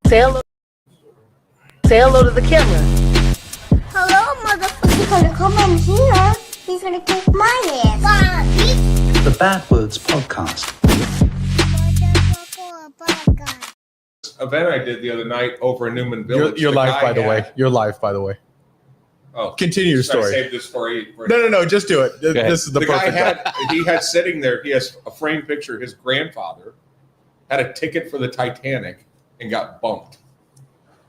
Say hello. Say hello to the camera. Hello, motherfucker. He's gonna come in here. He's gonna kick my ass. The Bad Words Podcast. Event I did the other night over in Newman Village. You're live, by the way. You're live, by the way. Oh, continue your story. Save this story. No. Just do it. This is the perfect guy he had sitting there. He has a framed picture. His grandfather had a ticket for the Titanic and got bumped,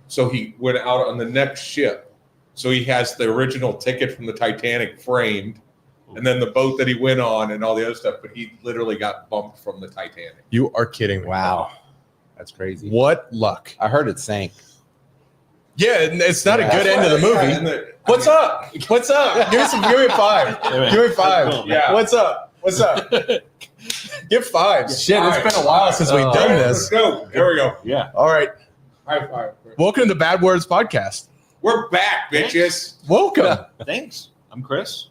so he went out on the next ship. So he has the original ticket from the Titanic framed, and then the boat that he went on and all the other stuff. But he literally got bumped from the Titanic. You are kidding me. Wow. That's crazy. What luck. I heard it sank. Yeah, it's not a good end of the movie. What's up? What's up? Give me five. Give me five. Yeah. What's up? Give five. Shit, it's been a while since we've done this. Let's go. There we go. Yeah. All right. High five. Welcome to the Bad Words Podcast. We're back, bitches. Welcome. Yeah. Thanks. I'm Chris.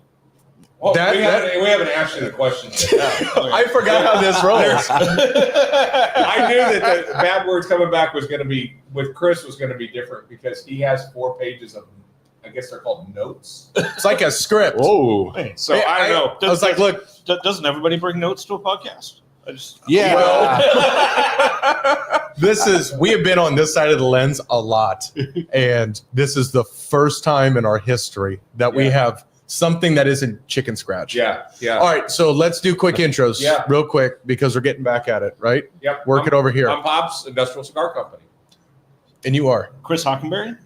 Oh, we haven't asked you the question yet. I forgot how this rolls. I knew that the Bad Words coming back was going to be, with Chris, was going to be different because he has 4 pages of, I guess they're called notes. It's like a script. Whoa. So I don't know. I was like, look. Doesn't everybody bring notes to a podcast? Yeah. Well, we have been on this side of the lens a lot. And this is the first time in our history that we have something that isn't chicken scratch. Yeah. All right, so let's do quick intros real quick because we're getting back at it, right? Yep. Work it over here. I'm Bob's Industrial Cigar Company. And you are? Chris Hockenberry,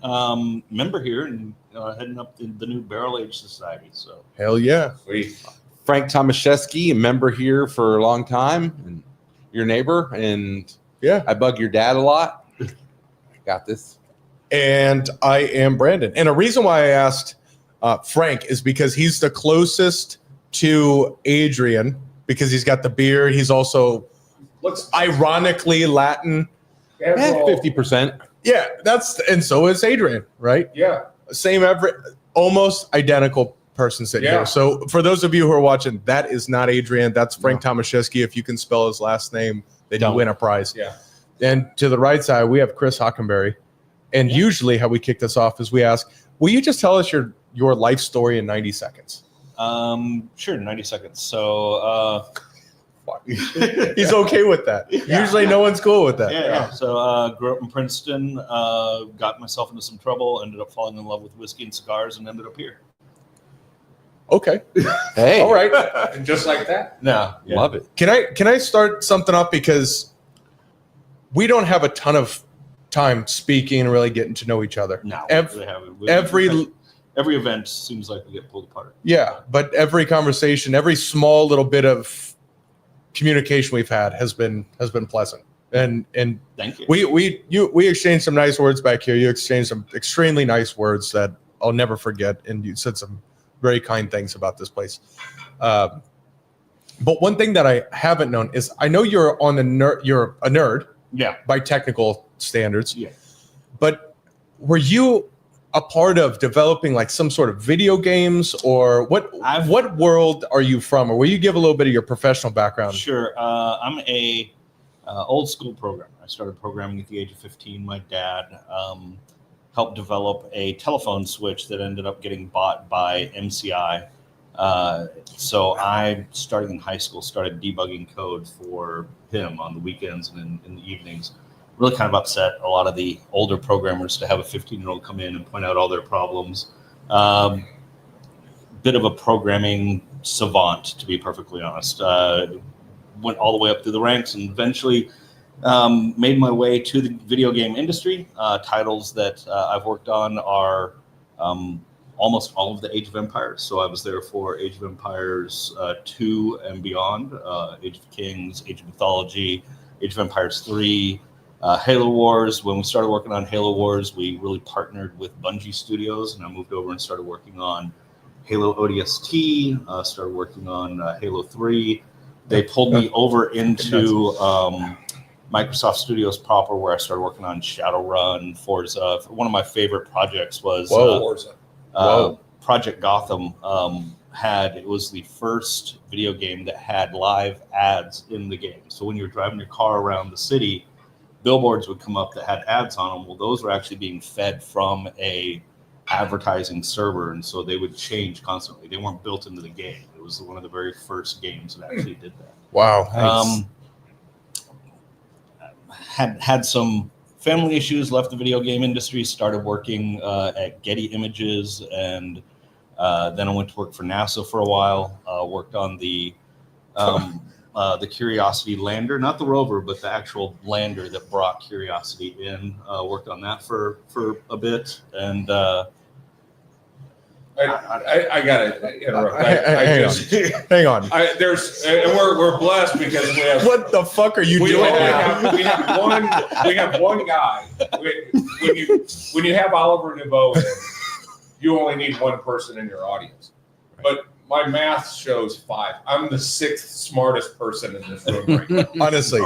member here and heading up the new Barrel Age Society. So Hell yeah. Sweet. Frank Tomaszewski, a member here for a long time, and your neighbor, and I bug your dad a lot. Got this. And I am Brandon. And a reason why I asked Frank is because he's the closest to Adrian because he's got the beard. He's also ironically Latin. 50%. Yeah, and so is Adrian, right? Yeah. Same, almost identical person sitting here. So for those of you who are watching, that is not Adrian. That's Frank Tomaszewski. If you can spell his last name, then you win a prize. Yeah. And to the right side, we have Chris Hockenberry. And usually how we kick this off is we ask, will you just tell us your life story in 90 seconds? Sure, 90 seconds. So he's okay with that. Usually no one's cool with that. Yeah. So grew up in Princeton, got myself into some trouble, ended up falling in love with whiskey and cigars, and ended up here. Okay. Hey. All right. And just like that? No. Yeah. Love it. Can I start something up because we don't have a ton of time speaking and really getting to know each other. No. Every event seems like we get pulled apart. Yeah, but every conversation, every small little bit of communication we've had has been pleasant. And thank you. We exchanged some nice words back here. You exchanged some extremely nice words that I'll never forget, and you said some very kind things about this place. But one thing that I haven't known is I know you're a nerd. Yeah. By technical standards. Yeah. But were you a part of developing like some sort of video games, or what world are you from, or will you give a little bit of your professional background? Sure. I'm a old school programmer. I started programming at the age of 15. My dad helped develop a telephone switch that ended up getting bought by MCI. So I, starting in high school, started debugging code for him on the weekends and in the evenings. Really kind of upset a lot of the older programmers to have a 15-year-old come in and point out all their problems. Bit of a programming savant, to be perfectly honest. Went all the way up through the ranks and eventually made my way to the video game industry. Titles that I've worked on are almost all of the Age of Empires. So I was there for Age of Empires 2 and beyond, Age of Kings, Age of Mythology, Age of Empires 3, Halo Wars. When we started working on Halo Wars, we really partnered with Bungie Studios, and I moved over and started working on Halo ODST, started working on Halo 3. They pulled me over into Microsoft Studios proper, where I started working on Shadowrun, Forza. One of my favorite projects was Forza. Project Gotham. It was the first video game that had live ads in the game. So when you were driving your car around the city, billboards would come up that had ads on them. Well, those were actually being fed from a advertising server, and so they would change constantly. They weren't built into the game. It was one of the very first games that actually did that. Wow. Nice. Had some family issues, left the video game industry, started working at Getty Images, and then I went to work for NASA for a while. Worked on the Curiosity lander, not the rover, but the actual lander that brought Curiosity in. Worked on that for a bit, and I gotta interrupt. Hang on. We're blessed because we have. What the fuck are you doing? We have one guy. When you have Oliver Nouveau, you only need one person in your audience. But my math shows 5. I'm the 6th smartest person in this room right now. Honestly,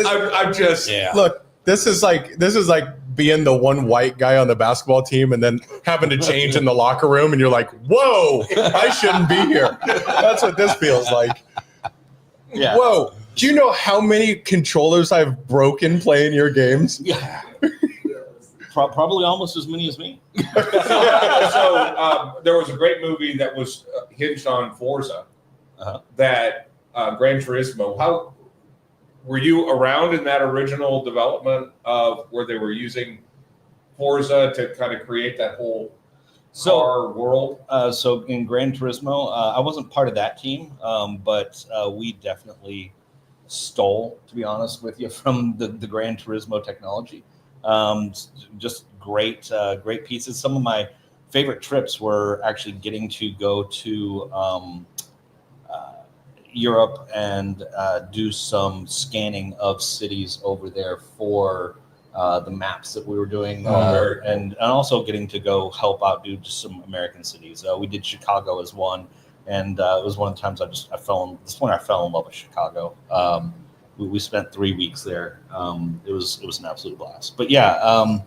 I'm just look. This is like being the one white guy on the basketball team and then having to change in the locker room, and you're like, "Whoa, I shouldn't be here." That's what this feels like. Yeah. Whoa. Do you know how many controllers I've broken playing your games? Yeah. Probably almost as many as me. So there was a great movie that was hinged on Forza, that Gran Turismo. How were you around in that original development of where they were using Forza to kind of create that whole car world? So in Gran Turismo, I wasn't part of that team, but we definitely stole, to be honest with you, from the Gran Turismo technology. Just great pieces. Some of my favorite trips were actually getting to go to Europe and do some scanning of cities over there for the maps that we were doing, and also getting to go help out do just some American cities. We did Chicago as one, and it was one of the times I fell in love with Chicago. We spent 3 weeks there. It was an absolute blast. But yeah,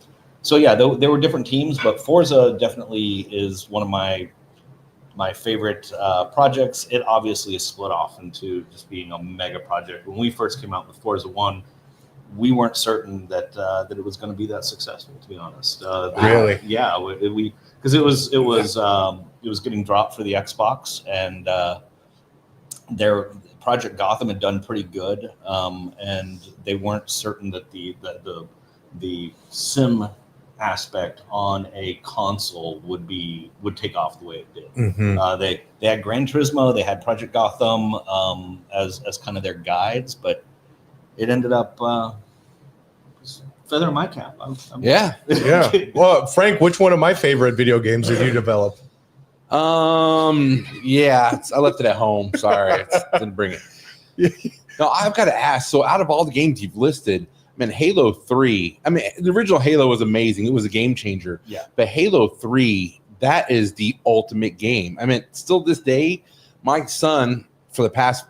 there were different teams, but Forza definitely is one of my favorite projects. It obviously is split off into just being a mega project. When we first came out with Forza 1, we weren't certain that it was going to be that successful, to be honest. Really? Yeah, because it was getting dropped for the Xbox, and their Project Gotham had done pretty good, and they weren't certain that the sim aspect on a console would take off the way it did. Mm-hmm. They had Gran Turismo, they had Project Gotham as kind of their guides, but it ended up feather in my cap. Yeah. Well, Frank, which one of my favorite video games did you develop? I left it at home. Sorry, didn't bring it. No, I've got to ask. So, out of all the games you've listed, Halo 3. The original Halo was amazing. It was a game changer. Yeah. But Halo 3, that is the ultimate game. Still this day, my son, for the past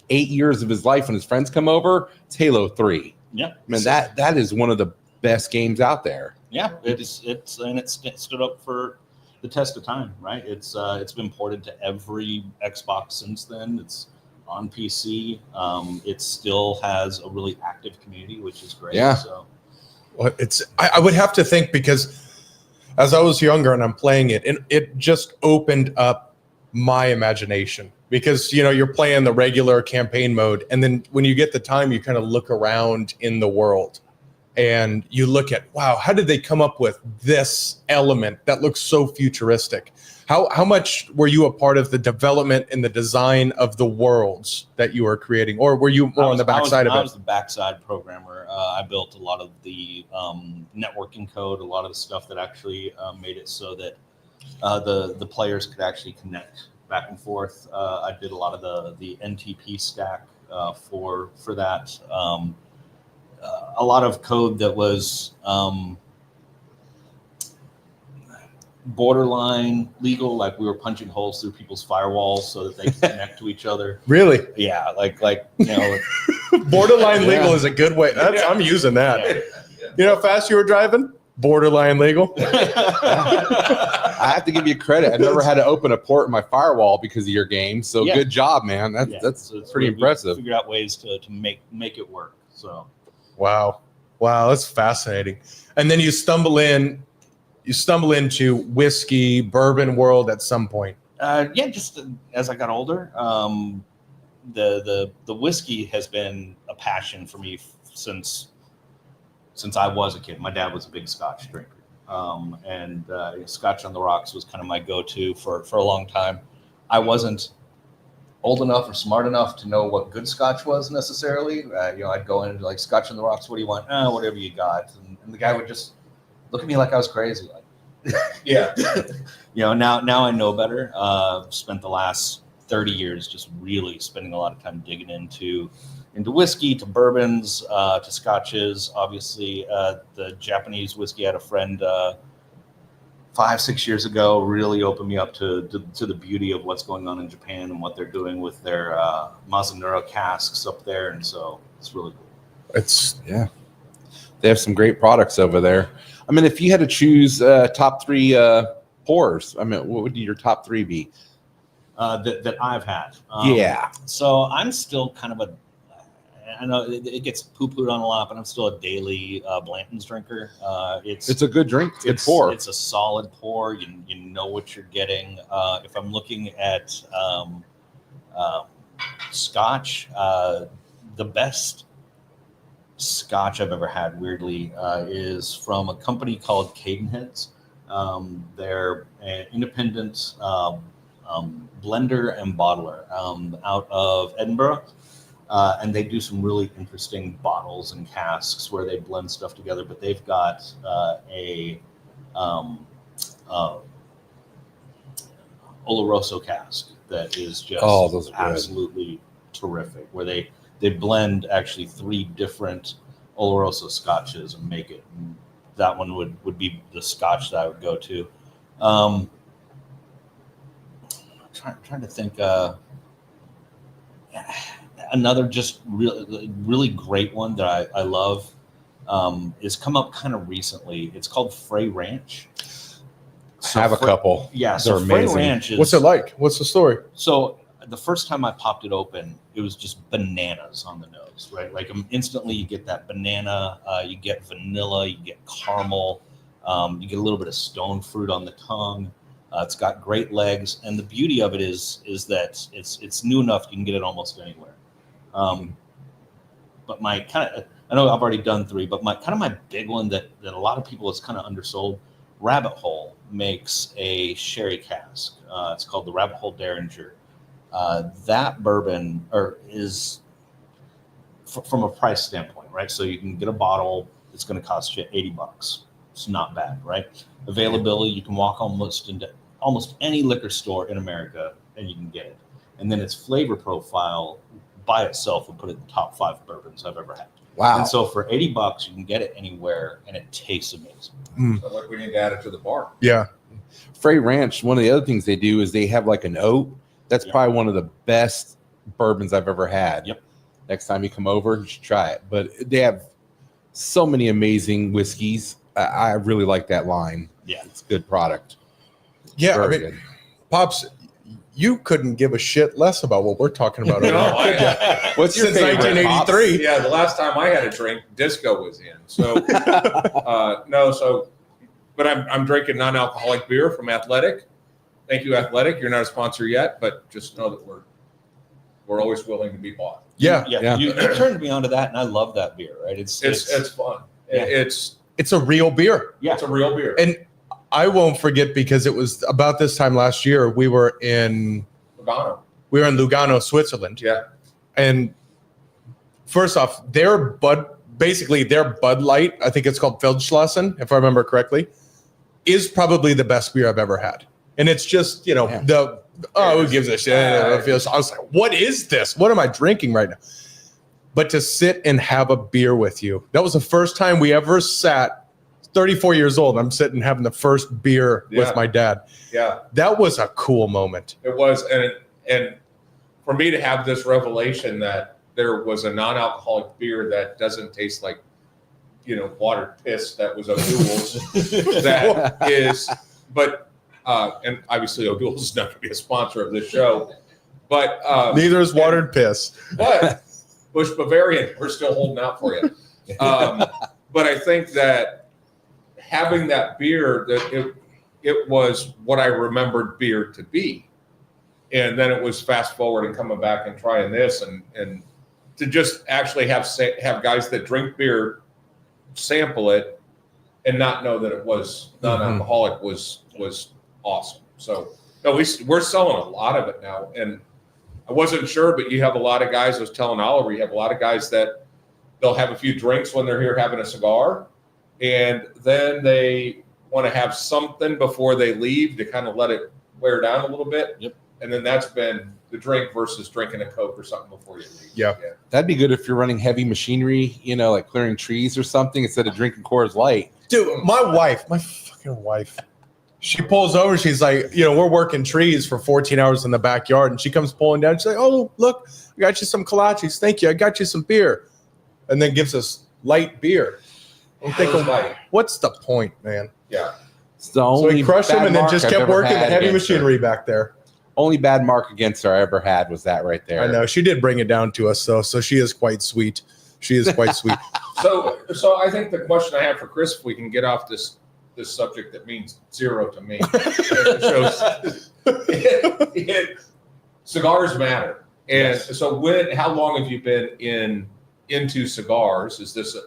8 years of his life, when his friends come over, it's Halo 3. Yeah. That is one of the best games out there. Yeah, it stood up for the test of time, right? It's been ported to every Xbox since then. It's on PC. It still has a really active community, which is great. Yeah. So, well, I would have to think, because as I was younger and I'm playing it, it just opened up my imagination, because you're playing the regular campaign mode, and then when you get the time, you kind of look around in the world and you look at, wow, how did they come up with this element that looks so futuristic? How much were you a part of the development and the design of the worlds that you were creating, or were you more on the backside of it? I was the backside programmer. I built a lot of the networking code, a lot of the stuff that actually made it so that the players could actually connect back and forth. I did a lot of the NTP stack for that. A lot of code that was borderline legal, like we were punching holes through people's firewalls so that they could connect to each other. Really? Yeah, borderline legal is a good way. I'm using that. Yeah. You know how fast you were driving? Borderline legal. I have to give you credit. I never had to open a port in my firewall because of your game. So good job, man. That's pretty impressive. Figured out ways to make it work. So Wow, that's fascinating. And then you stumble into whiskey, bourbon world at some point. Yeah, just as I got older, the whiskey has been a passion for me since I was a kid. My dad was a big Scotch drinker, and Scotch on the rocks was kind of my go-to for a long time. I wasn't old enough or smart enough to know what good Scotch was necessarily. I'd go into like Scotch on the rocks. What do you want? Whatever you got. And the guy would just look at me like I was crazy. Like, Yeah. Now I know better. Spent the last 30 years just really spending a lot of time digging into whiskey, to bourbons, to scotches. Obviously, the Japanese whiskey I had a friend 5-6 years ago really opened me up to the beauty of what's going on in Japan and what they're doing with their Mazanura casks up there, and so it's really cool. They have some great products over there. I mean, if you had to choose top 3 pours, I mean, what would your top 3 be? That I've had. So I'm still kind of I know it gets poo-pooed on a lot, but I'm still a daily Blanton's drinker. It's a good drink. Good pour. It's a solid pour. You know what you're getting. If I'm looking at Scotch, the best Scotch I've ever had, weirdly, is from a company called Cadenheads. They're an independent blender and bottler out of Edinburgh. And they do some really interesting bottles and casks where they blend stuff together. But they've got a Oloroso cask that is just those are absolutely terrific, where they blend actually 3 different Oloroso scotches and make it. And that one would be the scotch that I would go to. Trying to think. Another just really great one that I love is come up kind of recently. It's called Frey Ranch. So have a couple. Yeah, so Frey Ranch is... What's it like? What's the story? So the first time I popped it open, it was just bananas on the nose, right? Like instantly you get that banana, you get vanilla, you get caramel, you get a little bit of stone fruit on the tongue. It's got great legs, and the beauty of it is that it's new enough you can get it almost anywhere. But my kind of, I know I've already done 3, but my big one that a lot of people is kind of undersold. Rabbit Hole makes a sherry cask. It's called the Rabbit Hole Derringer. That bourbon is from a price standpoint, right? So you can get a bottle. It's going to cost you $80. It's not bad, right? Availability, you can walk into almost any liquor store in America and you can get it. And then its flavor profile by itself would put it in the top 5 bourbons I've ever had. Wow. And so for $80, you can get it anywhere and it tastes amazing. So like we need to add it to the bar. Yeah. Frey Ranch, one of the other things they do is they have like an oat. That's probably one of the best bourbons I've ever had. Yep. Next time you come over, you should try it. But they have so many amazing whiskeys. I really like that line. Yeah. It's a good product. Yeah. Very I mean, good. Pops, you couldn't give a shit less about what we're talking about. What's your Since favorite, 1983. Yeah, the last time I had a drink, disco was in. So but I'm drinking non-alcoholic beer from Athletic. Thank you, Athletic. You're not a sponsor yet, but just know that we're always willing to be bought. Yeah. You turned me onto that, and I love that beer. Right? It's fun. Yeah. It's a real beer. Yeah. It's a real beer. And I won't forget, because it was about this time last year, we were in Lugano, Switzerland. Yeah. And first off, their Bud Light, I think it's called Feldschlossen, if I remember correctly, is probably the best beer I've ever had. And it's just, who gives a shit? I was like, what is this? What am I drinking right now? But to sit and have a beer with you, that was the first time we ever sat. 34 years old, I'm sitting having the first beer with my dad. Yeah. That was a cool moment. It was. And for me to have this revelation that there was a non-alcoholic beer that doesn't taste like, water piss that was O'Doul's, that is, but, and obviously O'Doul's is not going to be a sponsor of this show, but. Neither is watered piss. But Bush Bavarian, we're still holding out for you. But I think that having that beer, that it was what I remembered beer to be. And then it was fast forward and coming back and trying this and to just actually have guys that drink beer sample it and not know that it was non-alcoholic was awesome. So no, we're selling a lot of it now. And I wasn't sure, but you have a lot of guys, I was telling Oliver, you have a lot of guys that they'll have a few drinks when they're here having a cigar, and then they want to have something before they leave to kind of let it wear down a little bit. Yep. And then that's been the drink versus drinking a Coke or something before you leave. Yeah. That'd be good if you're running heavy machinery, like clearing trees or something, instead of drinking Coors Light. Dude, my fucking wife, she pulls over. She's like, we're working trees for 14 hours in the backyard. And she comes pulling down. She's like, oh, look, I got you some kolaches. Thank you. I got you some beer. And then gives us light beer. I'm thinking, what's the point, man? Yeah. So we crushed him and then just kept working the heavy machinery back there. Only bad mark against her I ever had was that right there. I know. She did bring it down to us, though. So she is quite sweet. She is quite sweet. So I think the question I have for Chris, if we can get off this subject that means zero to me, cigars matter. And so how long have you been into cigars? Is this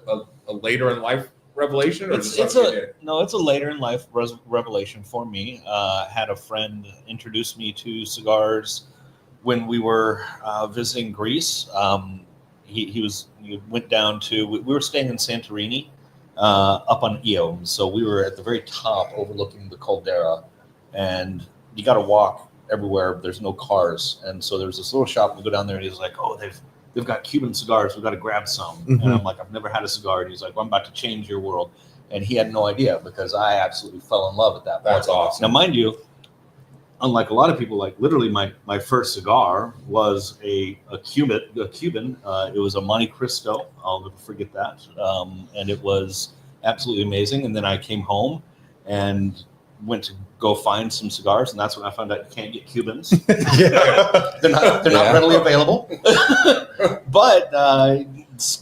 a later in life revelation, or it's a later in life revelation for me. Had a friend introduce me to cigars when we were visiting Greece. He went down to, we were staying in Santorini, up on Io, so we were at the very top overlooking the caldera, and you got to walk everywhere. There's no cars, and so there's this little shop. We go down there, and he's like, "Oh, they've got Cuban cigars. We've got to grab some." Mm-hmm. And I'm like, "I've never had a cigar." And he's like, "Well, I'm about to change your world." And he had no idea, because I absolutely fell in love at that point. That's awesome. Now, mind you, unlike a lot of people, like literally my first cigar was a Cuban. It was a Monte Cristo. I'll never forget that. And it was absolutely amazing. And then I came home and went to go find some cigars, and that's when I found out you can't get Cubans. They're not readily available. But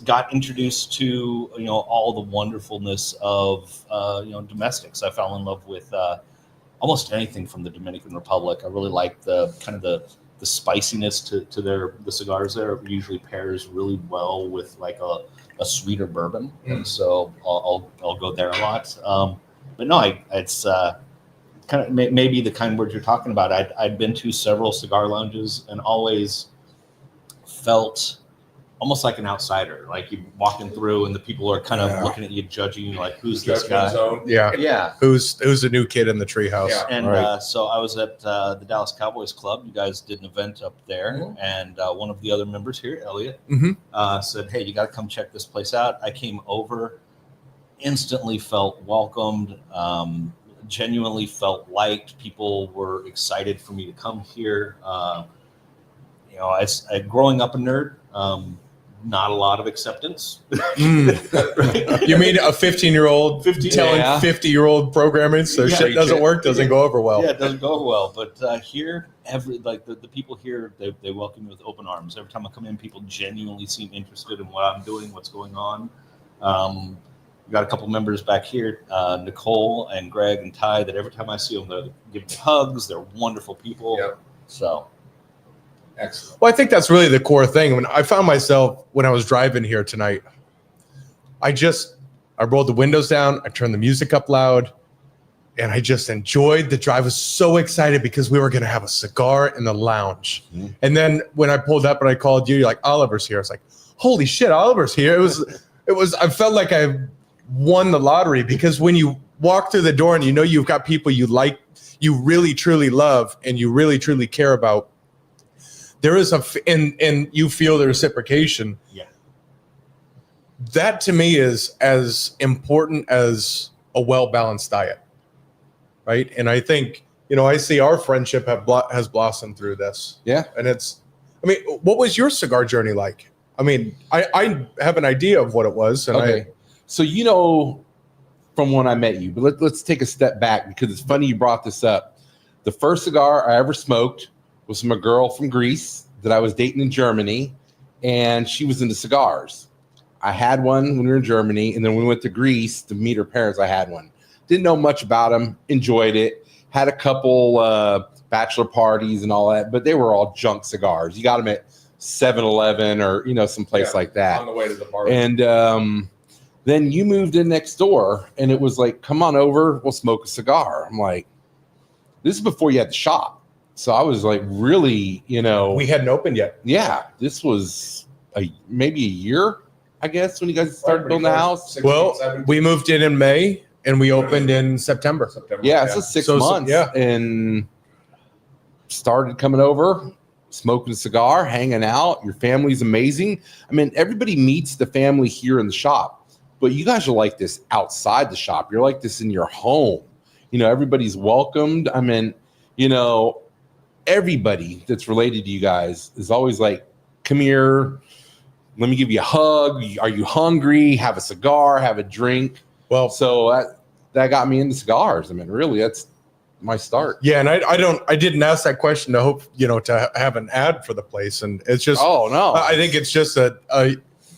got introduced to all the wonderfulness of domestics. I fell in love with almost anything from the Dominican Republic. I really like the kind of the spiciness to the cigars there. It usually pairs really well with like a sweeter bourbon, and so I'll go there a lot. But no, it's kind of maybe the kind of words you're talking about. I'd been to several cigar lounges and always felt almost like an outsider, like you walking through and the people are kind of looking at you, judging you, like, who's this guy? Yeah. Who's the new kid in the treehouse? Yeah. And so I was at the Dallas Cowboys Club. You guys did an event up there, and one of the other members here, Elliot, said, "Hey, you got to come check this place out." I came over, instantly felt welcomed, genuinely felt liked. People were excited for me to come here. As growing up a nerd, not a lot of acceptance. You mean a 15-year-old telling 50-year-old programming so shit doesn't work, doesn't go over well? Yeah, it doesn't go over well. But here, the people here, they welcome me with open arms. Every time I come in, people genuinely seem interested in what I'm doing, what's going on. We got a couple members back here, Nicole and Greg and Ty, that every time I see them, they're giving me hugs. They're wonderful people. Yep. So. Excellent. Well, I think that's really the core thing. When I found myself when I was driving here tonight, I rolled the windows down, I turned the music up loud, and I just enjoyed the drive. I was so excited because we were going to have a cigar in the lounge. Mm-hmm. And then when I pulled up and I called you, you're like, Oliver's here. I was like, holy shit, Oliver's here. It was, I felt like I won the lottery, because when you walk through the door and you've got people you like, you really truly love, and you really truly care about, there is and you feel the reciprocation. Yeah. That to me is as important as a well-balanced diet, right? And I think, I see our friendship has blossomed through this. Yeah. And what was your cigar journey like? I mean, I have an idea of what it was. And okay. So, from when I met you, but let's take a step back, because it's funny you brought this up. The first cigar I ever smoked was from a girl from Greece that I was dating in Germany, and she was into cigars. I had one when we were in Germany, and then when we went to Greece to meet her parents, I had one. Didn't know much about them, enjoyed it, had a couple bachelor parties and all that, but they were all junk cigars. You got them at 7-Eleven or, some place like that. On the way to the party. And then you moved in next door, and it was like, come on over, we'll smoke a cigar. I'm like, this is before you had the shop. So I was like, really, we hadn't opened yet. Yeah, this was maybe a year, I guess, when you guys started building the house. 16, Well, 17. we moved in May, and we opened in September. Yeah, so 6 months. Yeah. And started coming over, smoking a cigar, hanging out. Your family's amazing. I mean, everybody meets the family here in the shop, but you guys are like this outside the shop. You're like this in your home. Everybody's welcomed. I mean, everybody that's related to you guys is always like, come here, let me give you a hug. Are you hungry? Have a cigar, have a drink. Well, So that got me into cigars. I mean, really, that's my start. yeah, and I didn't ask that question to hope, to have an ad for the place. And it's just, Oh, no. I think it's just a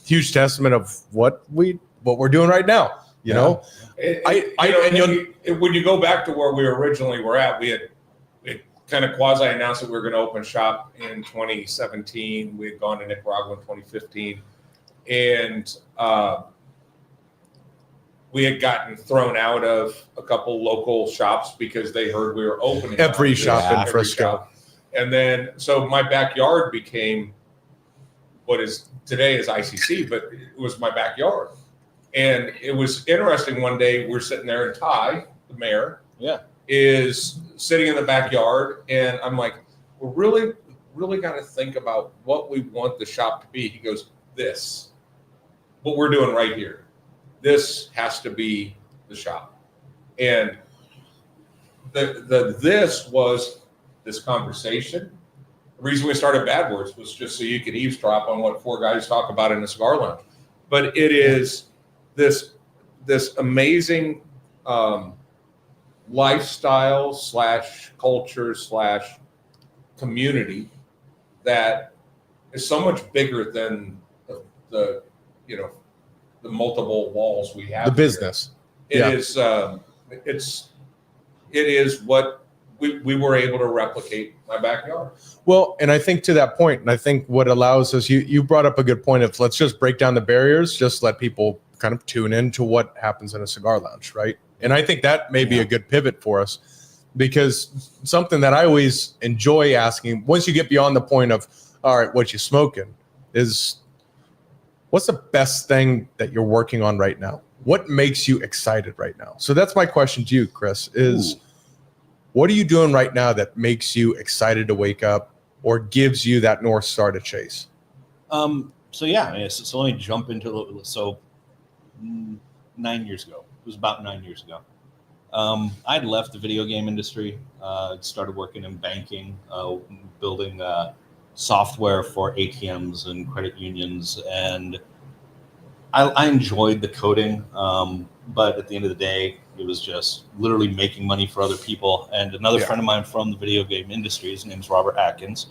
huge testament of what we're doing right now, you know? When you go back to where we originally were at, we had kind of quasi announced that we were going to open shop in 2017. We had gone to Nicaragua in 2015, and we had gotten thrown out of a couple local shops because they heard we were opening Every shop in every Frisco. shop. And then, so my backyard became what is today is ICC, but it was my backyard. And it was interesting. One day we're sitting there, and Ty, the mayor, is sitting in the backyard, and I'm like, we're really got to think about what we want the shop to be. He goes, this, what we're doing right here. This has to be the shop. And this was this conversation. The reason we started Bad Words was just so you could eavesdrop on what four guys talk about in a cigar lounge. But it is this amazing lifestyle / culture / community that is so much bigger than the multiple walls we have. The business. It is what we were able to replicate in my backyard. Well, and I think to that point, and I think what allows us, you brought up a good point of let's just break down the barriers, just let people kind of tune into what happens in a cigar lounge, right? And I think that may be a good pivot for us, because something that I always enjoy asking, once you get beyond the point of, all right, what you smoking, is what's the best thing that you're working on right now? What makes you excited right now? So that's my question to you, Chris, is what are you doing right now that makes you excited to wake up or gives you that North Star to chase? So let me jump into 9 years ago. It was about 9 years ago. I'd left the video game industry, started working in banking, building software for ATMs and credit unions, and I enjoyed the coding, but at the end of the day, it was just literally making money for other people. And another friend of mine from the video game industry, his name's Robert Atkins,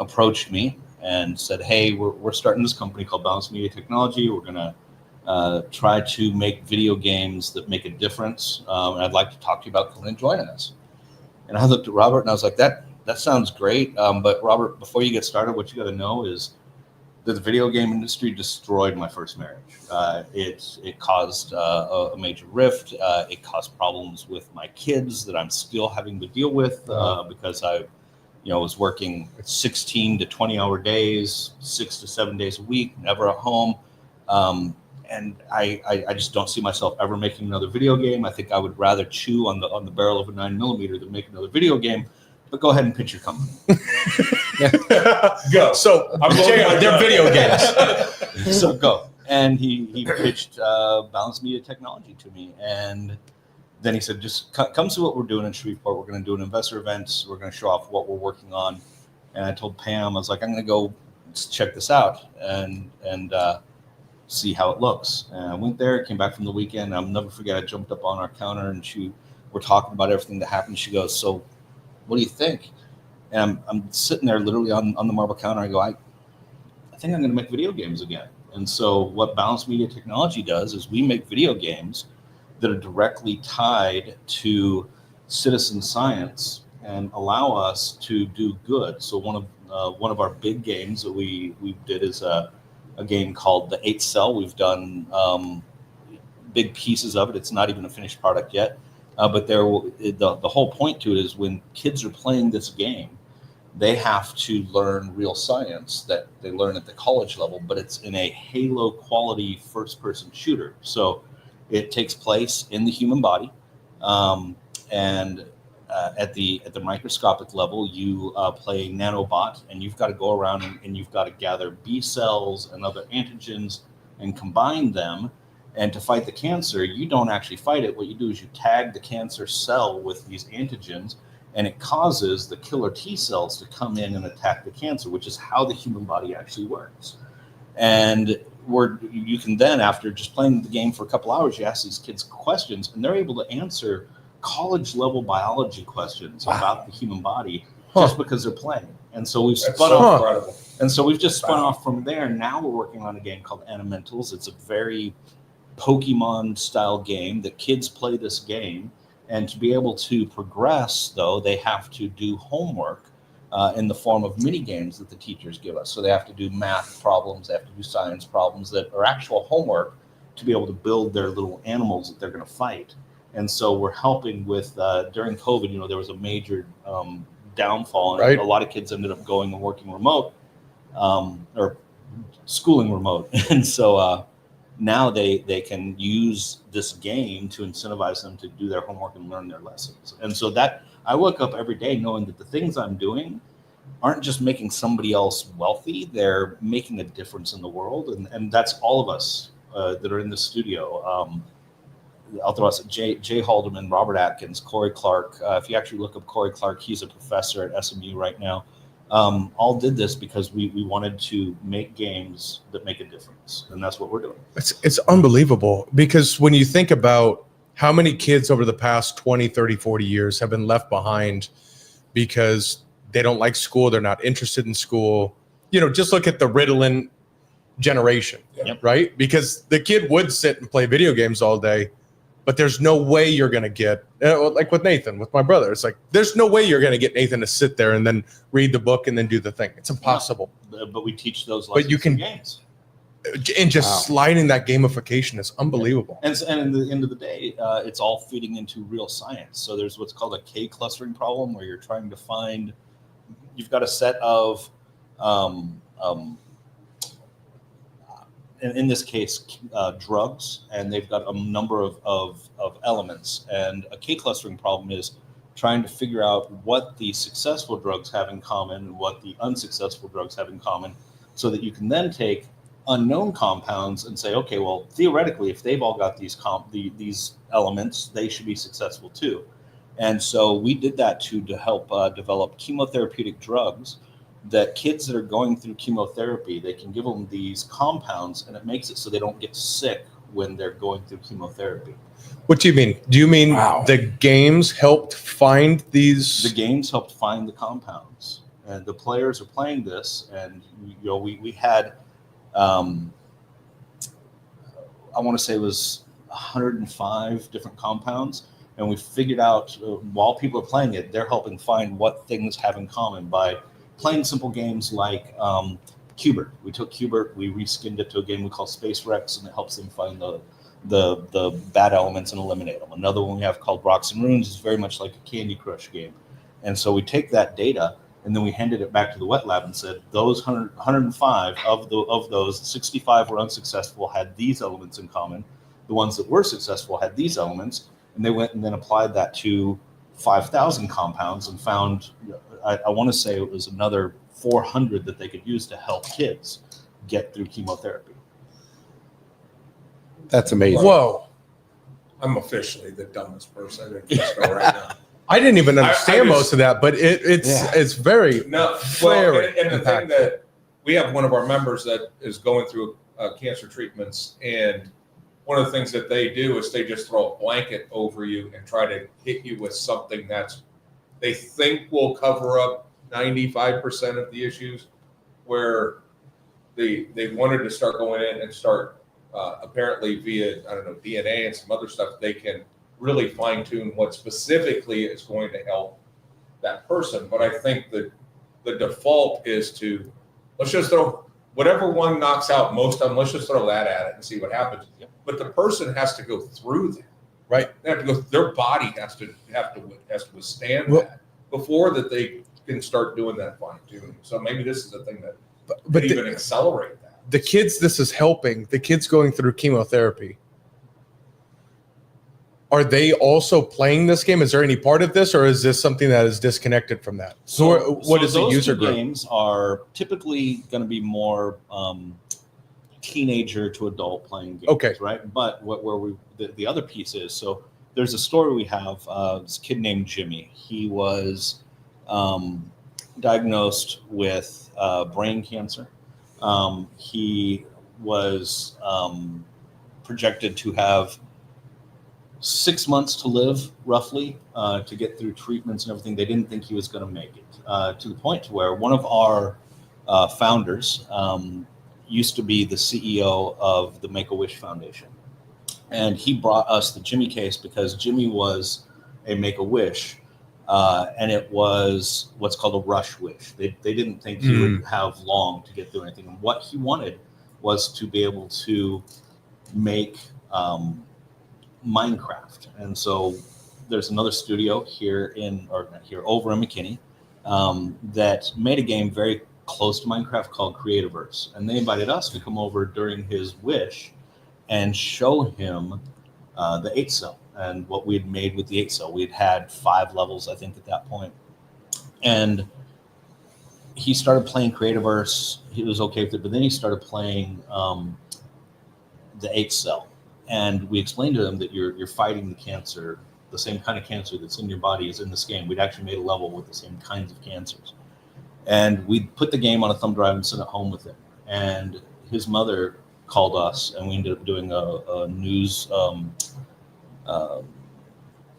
approached me and said, hey, we're starting this company called Balance Media Technology. We're going to try to make video games that make a difference. And I'd like to talk to you about coming and joining us. And I looked at Robert and I was like, that sounds great. But Robert, before you get started, what you got to know is that the video game industry destroyed my first marriage. It caused a major rift. It caused problems with my kids that I'm still having to deal with because I was working 16 to 20 hour days, 6 to 7 days a week, never at home. And I just don't see myself ever making another video game. I think I would rather chew on the barrel of a 9mm than make another video game. But go ahead and pitch your company. Go. So they're video games. So go. And he pitched Balance Media Technology to me. And then he said, just come see what we're doing in Shreveport. We're going to do an investor event. We're going to show off what we're working on. And I told Pam, I was like, I'm going to go check this out and see how it looks. And I went there, came back from the weekend. I'll never forget, I jumped up on our counter and we're talking about everything that happened. She goes, so what do you think? And I'm sitting there literally on the marble counter. I go, I think I'm going to make video games again. And so what balanced media technology does is we make video games that are directly tied to citizen science and allow us to do good. So one of our big games that we did is a game called The Eighth Cell. We've done big pieces of it. It's not even a finished product yet, but the whole point to it is when kids are playing this game, they have to learn real science that they learn at the college level, but it's in a Halo quality first-person shooter. So it takes place in the human body, and at the microscopic level, you play nanobot, and you've got to go around and you've got to gather B cells and other antigens and combine them. And to fight the cancer, you don't actually fight it. What you do is you tag the cancer cell with these antigens, and it causes the killer T cells to come in and attack the cancer, which is how the human body actually works. And you can then, after just playing the game for a couple hours, you ask these kids questions, and they're able to answer college-level biology questions about the human body just because they're playing. And so we've spun off. Incredible. And so we've just spun off from there. Now we're working on a game called Elementals. It's a very Pokemon-style game that kids play this game. And to be able to progress, though, they have to do homework in the form of mini games that the teachers give us. So they have to do math problems, they have to do science problems that are actual homework to be able to build their little animals that they're going to fight. And so we're helping with, during COVID, there was a major downfall, and a lot of kids ended up going and working remote or schooling remote. And so now they can use this game to incentivize them to do their homework and learn their lessons. And so that I wake up every day knowing that the things I'm doing aren't just making somebody else wealthy, they're making a difference in the world. And that's all of us that are in the studio. I'll throw out Jay Haldeman, Robert Atkins, Corey Clark. If you actually look up Corey Clark, he's a professor at SMU right now. All did this because we wanted to make games that make a difference, and that's what we're doing. It's unbelievable, because when you think about how many kids over the past 20, 30, 40 years have been left behind because they don't like school, they're not interested in school. Just look at the Ritalin generation, right? Because the kid would sit and play video games all day, but there's no way you're going to get, like with Nathan, with my brother, it's like, there's no way you're going to get Nathan to sit there and then read the book and then do the thing. It's impossible. But we teach those lessons but you can, in games. And just sliding that gamification is unbelievable. And in the end of the day, it's all feeding into real science. So there's what's called a K clustering problem, where you're trying to find, you've got a set of, in this case, drugs, and they've got a number of elements. And a K clustering problem is trying to figure out what the successful drugs have in common and what the unsuccessful drugs have in common, so that you can then take unknown compounds and say, okay, well, theoretically, if they've all got these elements, they should be successful too. And so we did that to help develop chemotherapeutic drugs that kids that are going through chemotherapy, they can give them these compounds, and it makes it so they don't get sick when they're going through chemotherapy. What do you mean? Do you mean the games helped find these? The games helped find the compounds, and the players are playing this. And we had, I want to say it was 105 different compounds, and we figured out while people are playing it, they're helping find what things have in common by playing simple games like Qbert. We took Qbert, we reskinned it to a game we call Space Rex, and it helps them find the bad elements and eliminate them. Another one we have called Rocks and Runes is very much like a Candy Crush game. And so we take that data, and then we handed it back to the wet lab and said, those 105 of those, 65 were unsuccessful, had these elements in common. The ones that were successful had these elements, and they went and then applied that to 5,000 compounds and found, I want to say it was another 400 that they could use to help kids get through chemotherapy. That's amazing. Whoa. I'm officially the dumbest person in Frisco right now. I didn't even understand most of that, but it's very and the thing that we have one of our members that is going through cancer treatments, and one of the things that they do is they just throw a blanket over you and try to hit you with something that's they think will cover up 95% of the issues, where they wanted to start going in and start apparently via, I don't know, DNA and some other stuff, they can really fine tune what specifically is going to help that person. But I think that the default is to, let's just throw whatever one knocks out most of them, let's just throw that at it and see what happens. Yep. But the person has to go through that. Right. They have to go, their body has to withstand Well, that before that they can start doing that fine tuning. So maybe this is a thing that but could even accelerate that. the kids this is helping, the kids going through chemotherapy, are they also playing this game? Is there any part of this, or is this something that is disconnected from that? So what is the those user two group? games are typically going to be more teenager to adult playing games, Okay. right? But the other piece is, so there's a story we have, this kid named Jimmy. He was diagnosed with brain cancer. He was projected to have 6 months to live, roughly, to get through treatments and everything. They didn't think he was going to make it, to the point to where one of our founders used to be the CEO of the Make-A-Wish Foundation. And he brought us the Jimmy case because Jimmy was a Make-A-Wish, and it was what's called a rush wish. They didn't think he would have long to get through anything. And what he wanted was to be able to make Minecraft. And so there's another studio over in McKinney that made a game very close to Minecraft called Creativerse. And they invited us to come over during his wish and show him the 8-cell and what we had made with the 8-cell. We had 5 levels, I think, at that point. And he started playing Creativerse. He was okay with it, but then he started playing the 8-cell. And we explained to him that you're fighting the cancer, the same kind of cancer that's in your body is in this game. We'd actually made a level with the same kinds of cancers. And we put the game on a thumb drive and sent it home with him. And his mother called us, and we ended up doing a news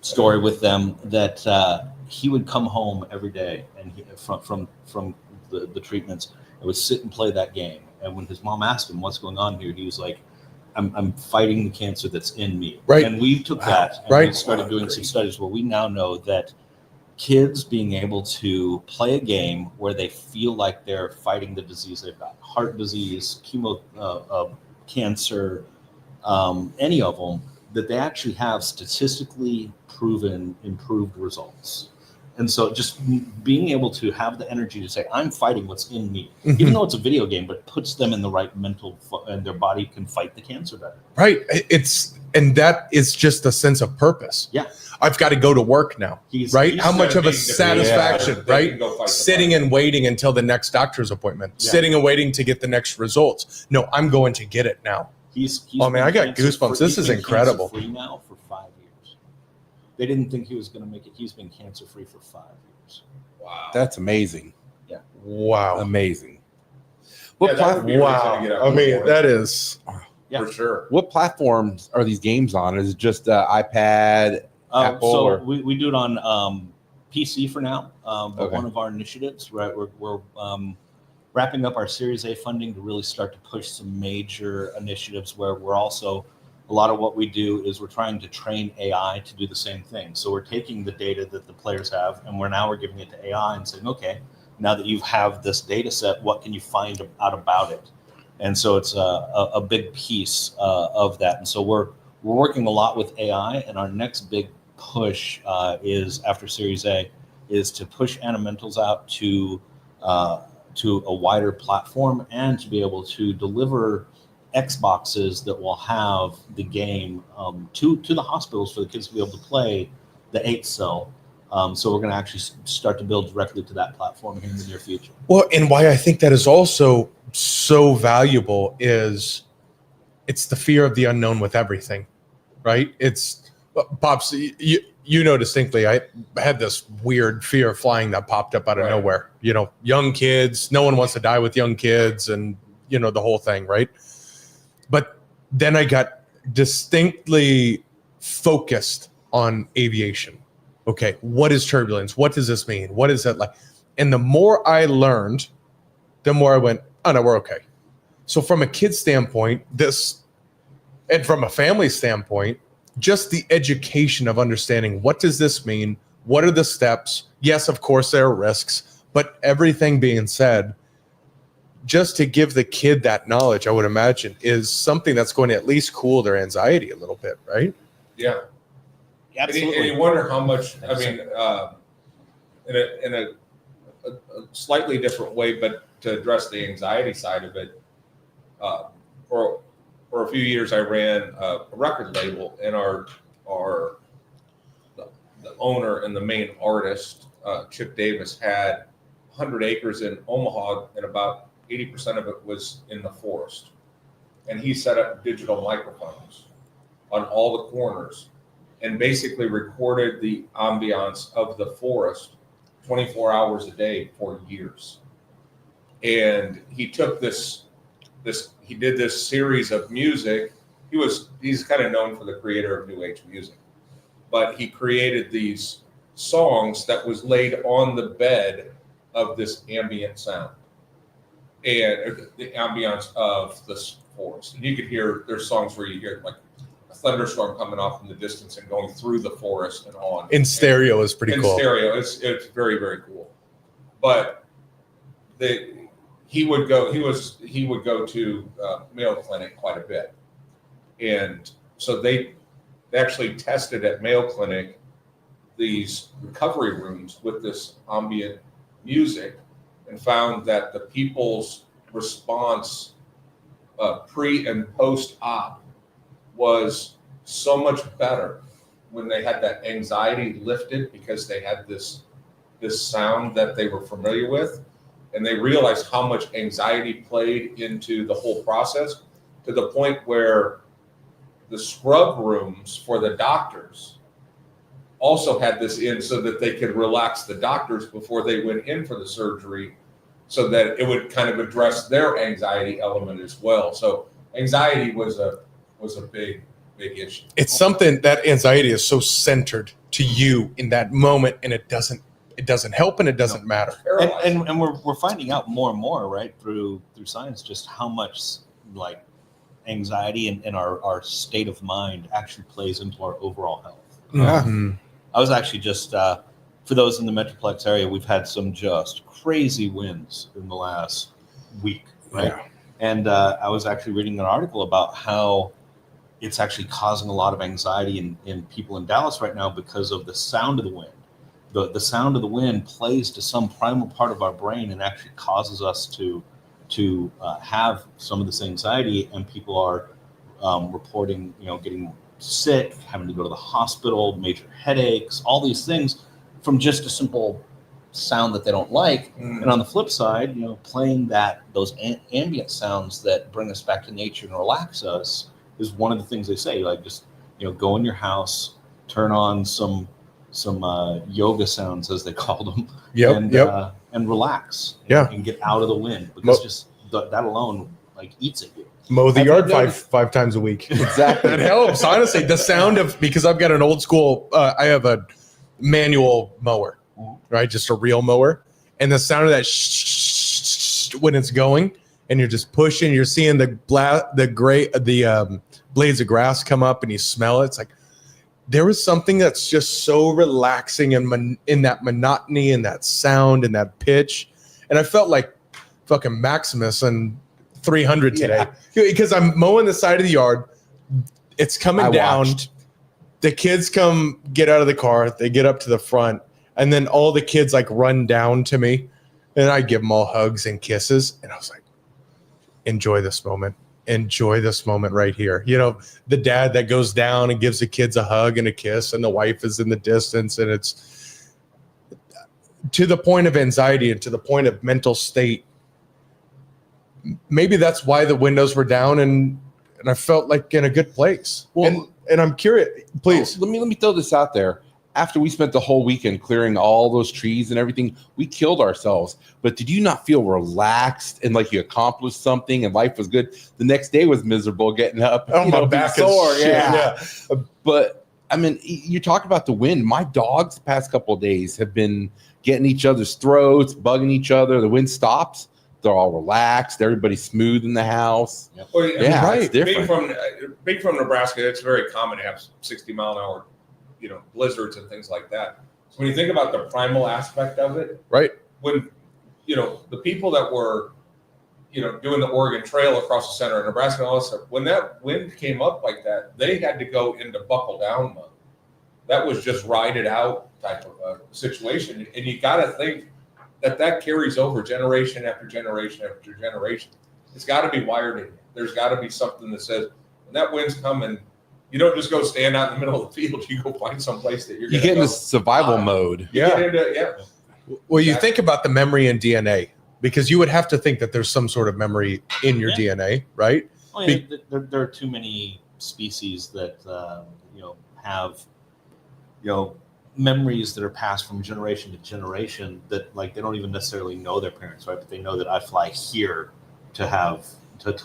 story with them that he would come home every day and from the treatments and would sit and play that game. And when his mom asked him what's going on here, he was like, I'm fighting the cancer that's in me. Right. And we took that and we started doing some studies where we now know that kids being able to play a game where they feel like they're fighting the disease they've got, heart disease, cancer, any of them, that they actually have statistically proven improved results. And so just being able to have the energy to say, I'm fighting what's in me, even though it's a video game, but puts them in the right mental, and their body can fight the cancer better. Right. And that is just a sense of purpose. Yeah. I've got to go to work now. Right. How much of a satisfaction, right? Sitting and waiting until the next doctor's appointment, sitting and waiting to get the next results. No, I'm going to get it now. Oh man, I got goosebumps. This is incredible. Free now for 5 years. They didn't think he was going to make it. He's been cancer free for 5 years. Wow. That's amazing. Yeah. Wow. Amazing. Wow. I mean, that is for sure. What platforms are these games on? Is it just iPad, Apple? So or? we do it on PC for now. But Okay. one of our initiatives, right, we're wrapping up our Series A funding to really start to push some major initiatives where we're also, a lot of what we do is we're trying to train AI to do the same thing. So we're taking the data that the players have and we're giving it to AI and saying, okay, now that you have this data set, what can you find out about it? And so it's a big piece of that. And so we're working a lot with AI, and our next big push is after Series A is to push Animentals out to a wider platform and to be able to deliver Xboxes that will have the game to the hospitals for the kids to be able to play the 8-cell. So we're going to actually start to build directly to that platform here in the near future. well, and why I think that is also so valuable is it's the fear of the unknown with everything, right? It's Pops. You know distinctly, I had this weird fear of flying that popped up out of nowhere. You know, young kids, no one wants to die with young kids, and you know the whole thing, right? But then I got distinctly focused on aviation. Okay, what is turbulence? What does this mean? What is that like? And the more I learned, the more I went, oh no, we're okay. So from a kid standpoint, and from a family standpoint, just the education of understanding, what does this mean? What are the steps? Yes, of course, there are risks, but everything being said, just to give the kid that knowledge, I would imagine, is something that's going to at least cool their anxiety a little bit, right? Yeah. Absolutely. And you wonder how much, I mean, in a slightly different way, but to address the anxiety side of it, for a few years I ran a record label, and the owner and the main artist, Chip Davis, had 100 acres in Omaha, and about 80% of it was in the forest. And he set up digital microphones on all the corners and basically recorded the ambiance of the forest 24 hours a day for years. And he took he did this series of music. He's kind of known for the creator of New Age music, but he created these songs that was laid on the bed of this ambient sound and the ambiance of this forest. And you could hear, there's songs where you hear like a thunderstorm coming off in the distance and going through the forest and on. In stereo is pretty cool. In stereo, it's very, very cool. But he would go to Mayo Clinic quite a bit. And so they actually tested at Mayo Clinic these recovery rooms with this ambient music, and found that the people's response pre and post-op was so much better when they had that anxiety lifted, because they had this sound that they were familiar with, and they realized how much anxiety played into the whole process, to the point where the scrub rooms for the doctors also had this in, so that they could relax the doctors before they went in for the surgery, so that it would kind of address their anxiety element as well. So anxiety was a big issue. It's something that anxiety is so centered to you in that moment, and it doesn't help, and it doesn't matter. And we're finding out more and more, right, through science, just how much like anxiety and our state of mind actually plays into our overall health. Yeah. Mm-hmm. I was actually just, for those in the Metroplex area, we've had some just crazy winds in the last week, right? Yeah. And I was actually reading an article about how it's actually causing a lot of anxiety in people in Dallas right now because of the sound of the wind. The sound of the wind plays to some primal part of our brain and actually causes us to have some of this anxiety, and people are reporting, getting sick, having to go to the hospital, major headaches, all these things from just a simple sound that they don't like. And on the flip side, playing those ambient sounds that bring us back to nature and relax us is one of the things they say. Like, just go in your house, turn on some yoga sounds, as they call them, and relax, and get out of the wind, because just that alone eats at you. Mow the yard five times a week. Exactly. It helps, honestly. The sound of, because I've got an old school, I have a manual mower, right? Just a real mower. And the sound of that when it's going, and you're just pushing, you're seeing the blades of grass come up, and you smell it. It's like, there was something that's just so relaxing and in that monotony and that sound and that pitch. And I felt like fucking Maximus and 300 today, because I'm mowing the side of the yard. It's coming down. The kids come get out of the car. They get up to the front, and then all the kids run down to me, and I give them all hugs and kisses. And I was like, enjoy this moment. Enjoy this moment right here. The dad that goes down and gives the kids a hug and a kiss, and the wife is in the distance, and it's to the point of anxiety and to the point of mental state. Maybe that's why the windows were down, and I felt like in a good place. Well, and I'm curious, please. Let me throw this out there. After we spent the whole weekend clearing all those trees and everything, we killed ourselves. But did you not feel relaxed and like you accomplished something and life was good? The next day was miserable getting up. Oh, my back is sore. Yeah. But I mean, you talk about the wind. My dogs the past couple of days have been getting each other's throats, bugging each other. The wind stops. they're all relaxed. Everybody's smooth in the house. Yep. Well, Yeah, right. it's different. Being from Nebraska, it's very common to have 60-mile-an-hour, blizzards and things like that. So when you think about the primal aspect of it, Right. when the people that were doing the Oregon Trail across the center of Nebraska and all that stuff, when that wind came up like that, they had to go into buckle down mode. That was just ride it out type of situation. And you got to think that carries over generation after generation after generation. It's got to be wired in you. There's got to be something that says, when that wind's coming, you don't just go stand out in the middle of the field. You go find some place that you're You get into survival mode. Yeah. Well, you think about the memory in DNA, because you would have to think that there's some sort of memory in your DNA, right? Oh, yeah, there are too many species that have memories that are passed from generation to generation that like they don't even necessarily know their parents, right? But they know that I fly here to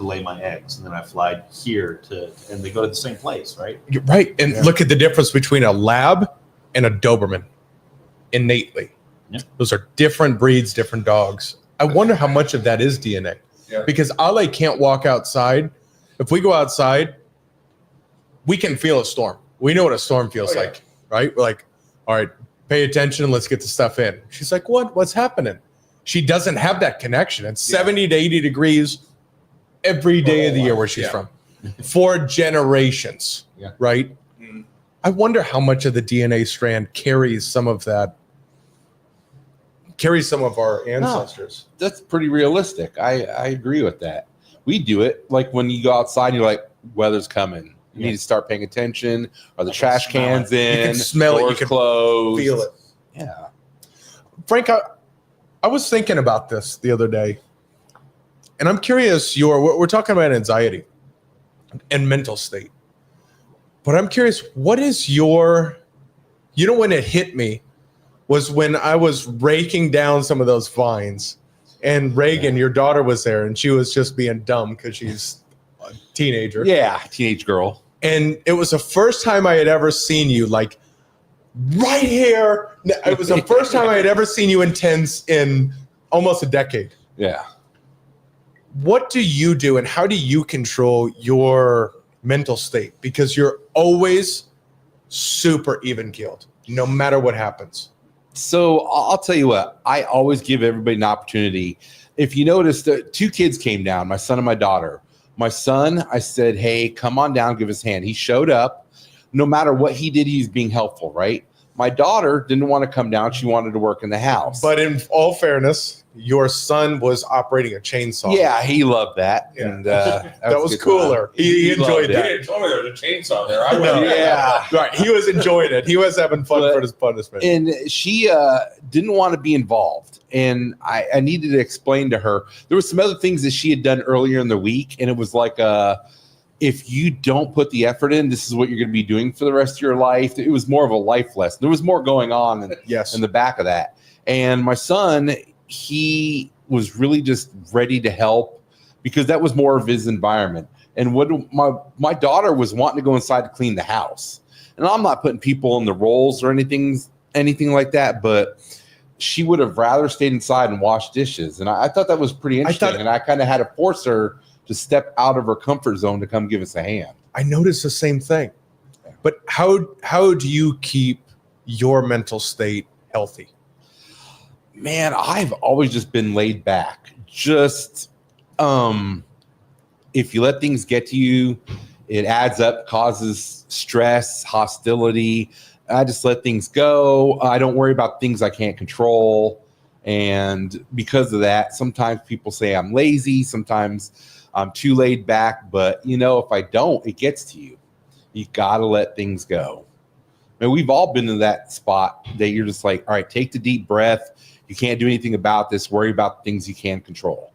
lay my eggs, and then I fly here and they go to the same place, right? You're right. And look at the difference between a lab and a Doberman innately. Yeah. Those are different breeds, different dogs. I wonder how much of that is DNA. Yeah. Because Ale can't walk outside. If we go outside, we can feel a storm. We know what a storm feels like, right? We're like, all right, pay attention. Let's get the stuff in. She's like, what? What's happening? She doesn't have that connection. It's 70 to 80 degrees every day of the year where she's from. For generations, right? Mm-hmm. I wonder how much of the DNA strand carries some of that, carries some of our ancestors. No, that's pretty realistic. I agree with that. We do it like when you go outside and you're like, weather's coming. You need to start paying attention. Are the trash cans in? You can smell it. You can closed. feel it. Yeah. Frank, I was thinking about this the other day, and I'm curious, we're talking about anxiety and mental state, but I'm curious, what is when it hit me was when I was raking down some of those vines, and Reagan, your daughter, was there, and she was just being dumb because she's a teenager. Yeah, teenage girl. And it was the first time I had ever seen you like right here. It was the first time I had ever seen you intense in almost a decade. Yeah. What do you do, and how do you control your mental state? Because you're always super even keeled, no matter what happens. So I'll tell you what, I always give everybody an opportunity. If you notice, the two kids came down, my son and my daughter. My son, I said, hey, come on down, give his hand. He showed up. No matter what he did, he's being helpful, right? My daughter didn't want to come down. She wanted to work in the house. But in all fairness, your son was operating a chainsaw. Yeah, he loved that. Yeah. And that was cooler. He enjoyed He that. didn't tell me there was a chainsaw there. I No. went, Yeah. Right. He was enjoying it. He was having fun for his punishment. And she didn't want to be involved. And I needed to explain to her. There were some other things that she had done earlier in the week. And it was like, if you don't put the effort in, this is what you're going to be doing for the rest of your life. It was more of a life lesson. There was more going on in the back of that. And my son, he was really just ready to help because that was more of his environment. And what my daughter was wanting to go inside to clean the house. And I'm not putting people in the roles or anything like that, but she would have rather stayed inside and washed dishes. And I thought that was pretty interesting. And I kind of had to force her to step out of her comfort zone to come give us a hand. I noticed the same thing. But how do you keep your mental state healthy? Man, I've always just been laid back. Just if you let things get to you, it adds up, causes stress, hostility. I just let things go. I don't worry about things I can't control. And because of that, sometimes people say I'm lazy. Sometimes I'm too laid back. But, if I don't, it gets to you. You got to let things go. I mean, we've all been in that spot that you're just like, all right, take the deep breath. You can't do anything about this. Worry about things you can control.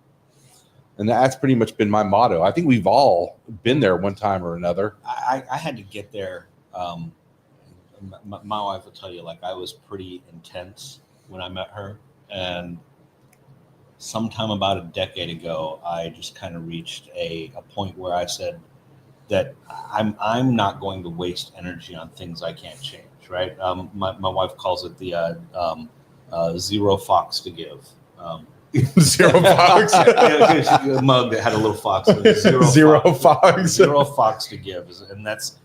And that's pretty much been my motto. I think we've all been there one time or another. I had to get there. My wife will tell you, like, I was pretty intense when I met her. And sometime about a decade ago, I just kind of reached a point where I said that I'm not going to waste energy on things I can't change, right? My wife calls it the zero fucks to give. Zero fox. A mug that had a little fox. Zero fox. Zero fox to give, and that's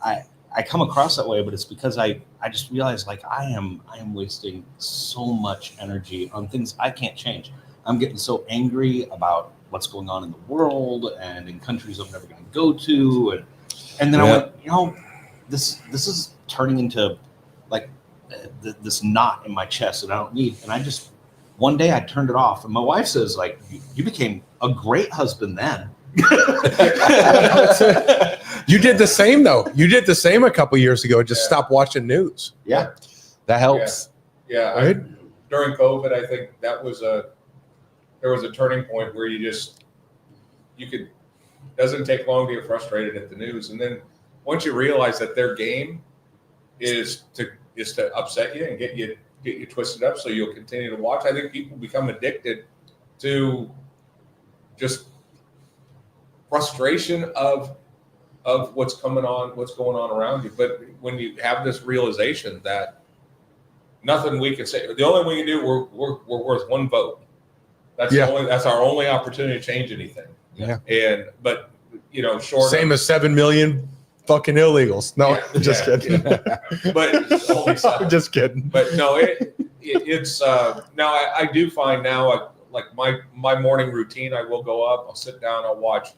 I come across that way, but it's because I just realize like I am wasting so much energy on things I can't change. I'm getting so angry about what's going on in the world and in countries I'm never going to go to, and then I went, this is turning into like this knot in my chest that I don't need, and I just. One day I turned it off, and my wife says, like, you became a great husband then. You did the same, though. You did the same a couple years ago. Just stop watching news. Yeah, that helps. Yeah. Right? During COVID, I think there was a turning point where doesn't take long to get frustrated at the news. And then once you realize that their game is to upset you and get you twisted up so you'll continue to watch. I think people become addicted to just frustration of what's going on around you. But when you have this realization that nothing we can say, the only we can do, we're worth one vote. That's our only opportunity to change anything. Yeah. But short same as 7 million fucking illegals. No, just kidding. But only I'm just kidding. But no, it's now I do find now like my morning routine. I will go up, I'll sit down, I'll watch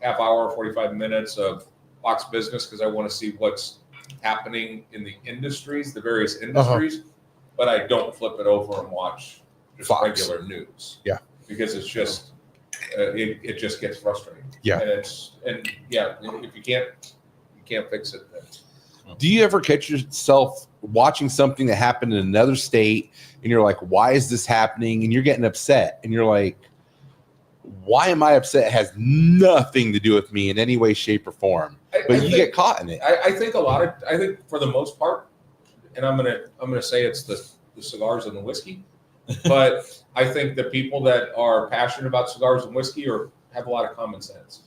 half hour, 45 minutes of Fox Business because I want to see what's happening in the industries, the various industries. But I don't flip it over and watch just Fox. regular news. Yeah, because it's just it just gets frustrating. Yeah, and if you can't fix it. Then. Do you ever catch yourself watching something that happened in another state and you're like, why is this happening? And you're getting upset and you're like, why am I upset? It has nothing to do with me in any way, shape, or form. But you get caught in it. I think I think for the most part, and I'm gonna say it's the cigars and the whiskey, but I think the people that are passionate about cigars and whiskey have a lot of common sense.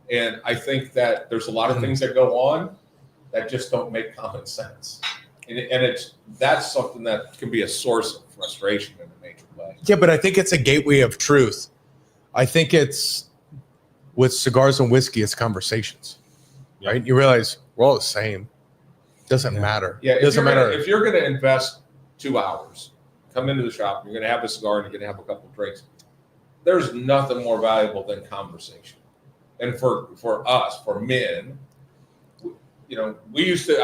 And I think that there's a lot of things that go on that just don't make common sense. And that's something that can be a source of frustration in a major way. Yeah, but I think it's a gateway of truth. I think it's with cigars and whiskey, it's conversations, right? You realize we're all the same. Doesn't matter. Yeah, it doesn't matter. If you're going to invest 2 hours, come into the shop, you're going to have a cigar and you're going to have a couple of drinks. There's nothing more valuable than conversation. And for us, for men, I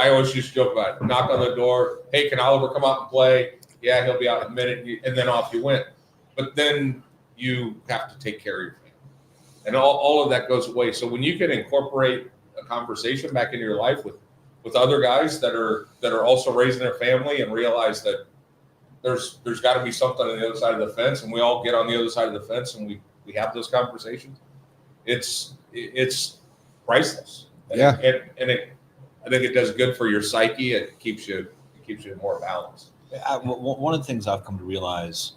always used to joke about it. Knock on the door. Hey, can Oliver come out and play? Yeah, he'll be out in a minute. And then off you went. But then you have to take care of your family. And all of that goes away. So when you can incorporate a conversation back into your life with other guys that are also raising their family and realize that there's got to be something on the other side of the fence, and we all get on the other side of the fence and we have those conversations. It's priceless. Yeah. And I think it does good for your psyche. It keeps you more balanced. One of the things I've come to realize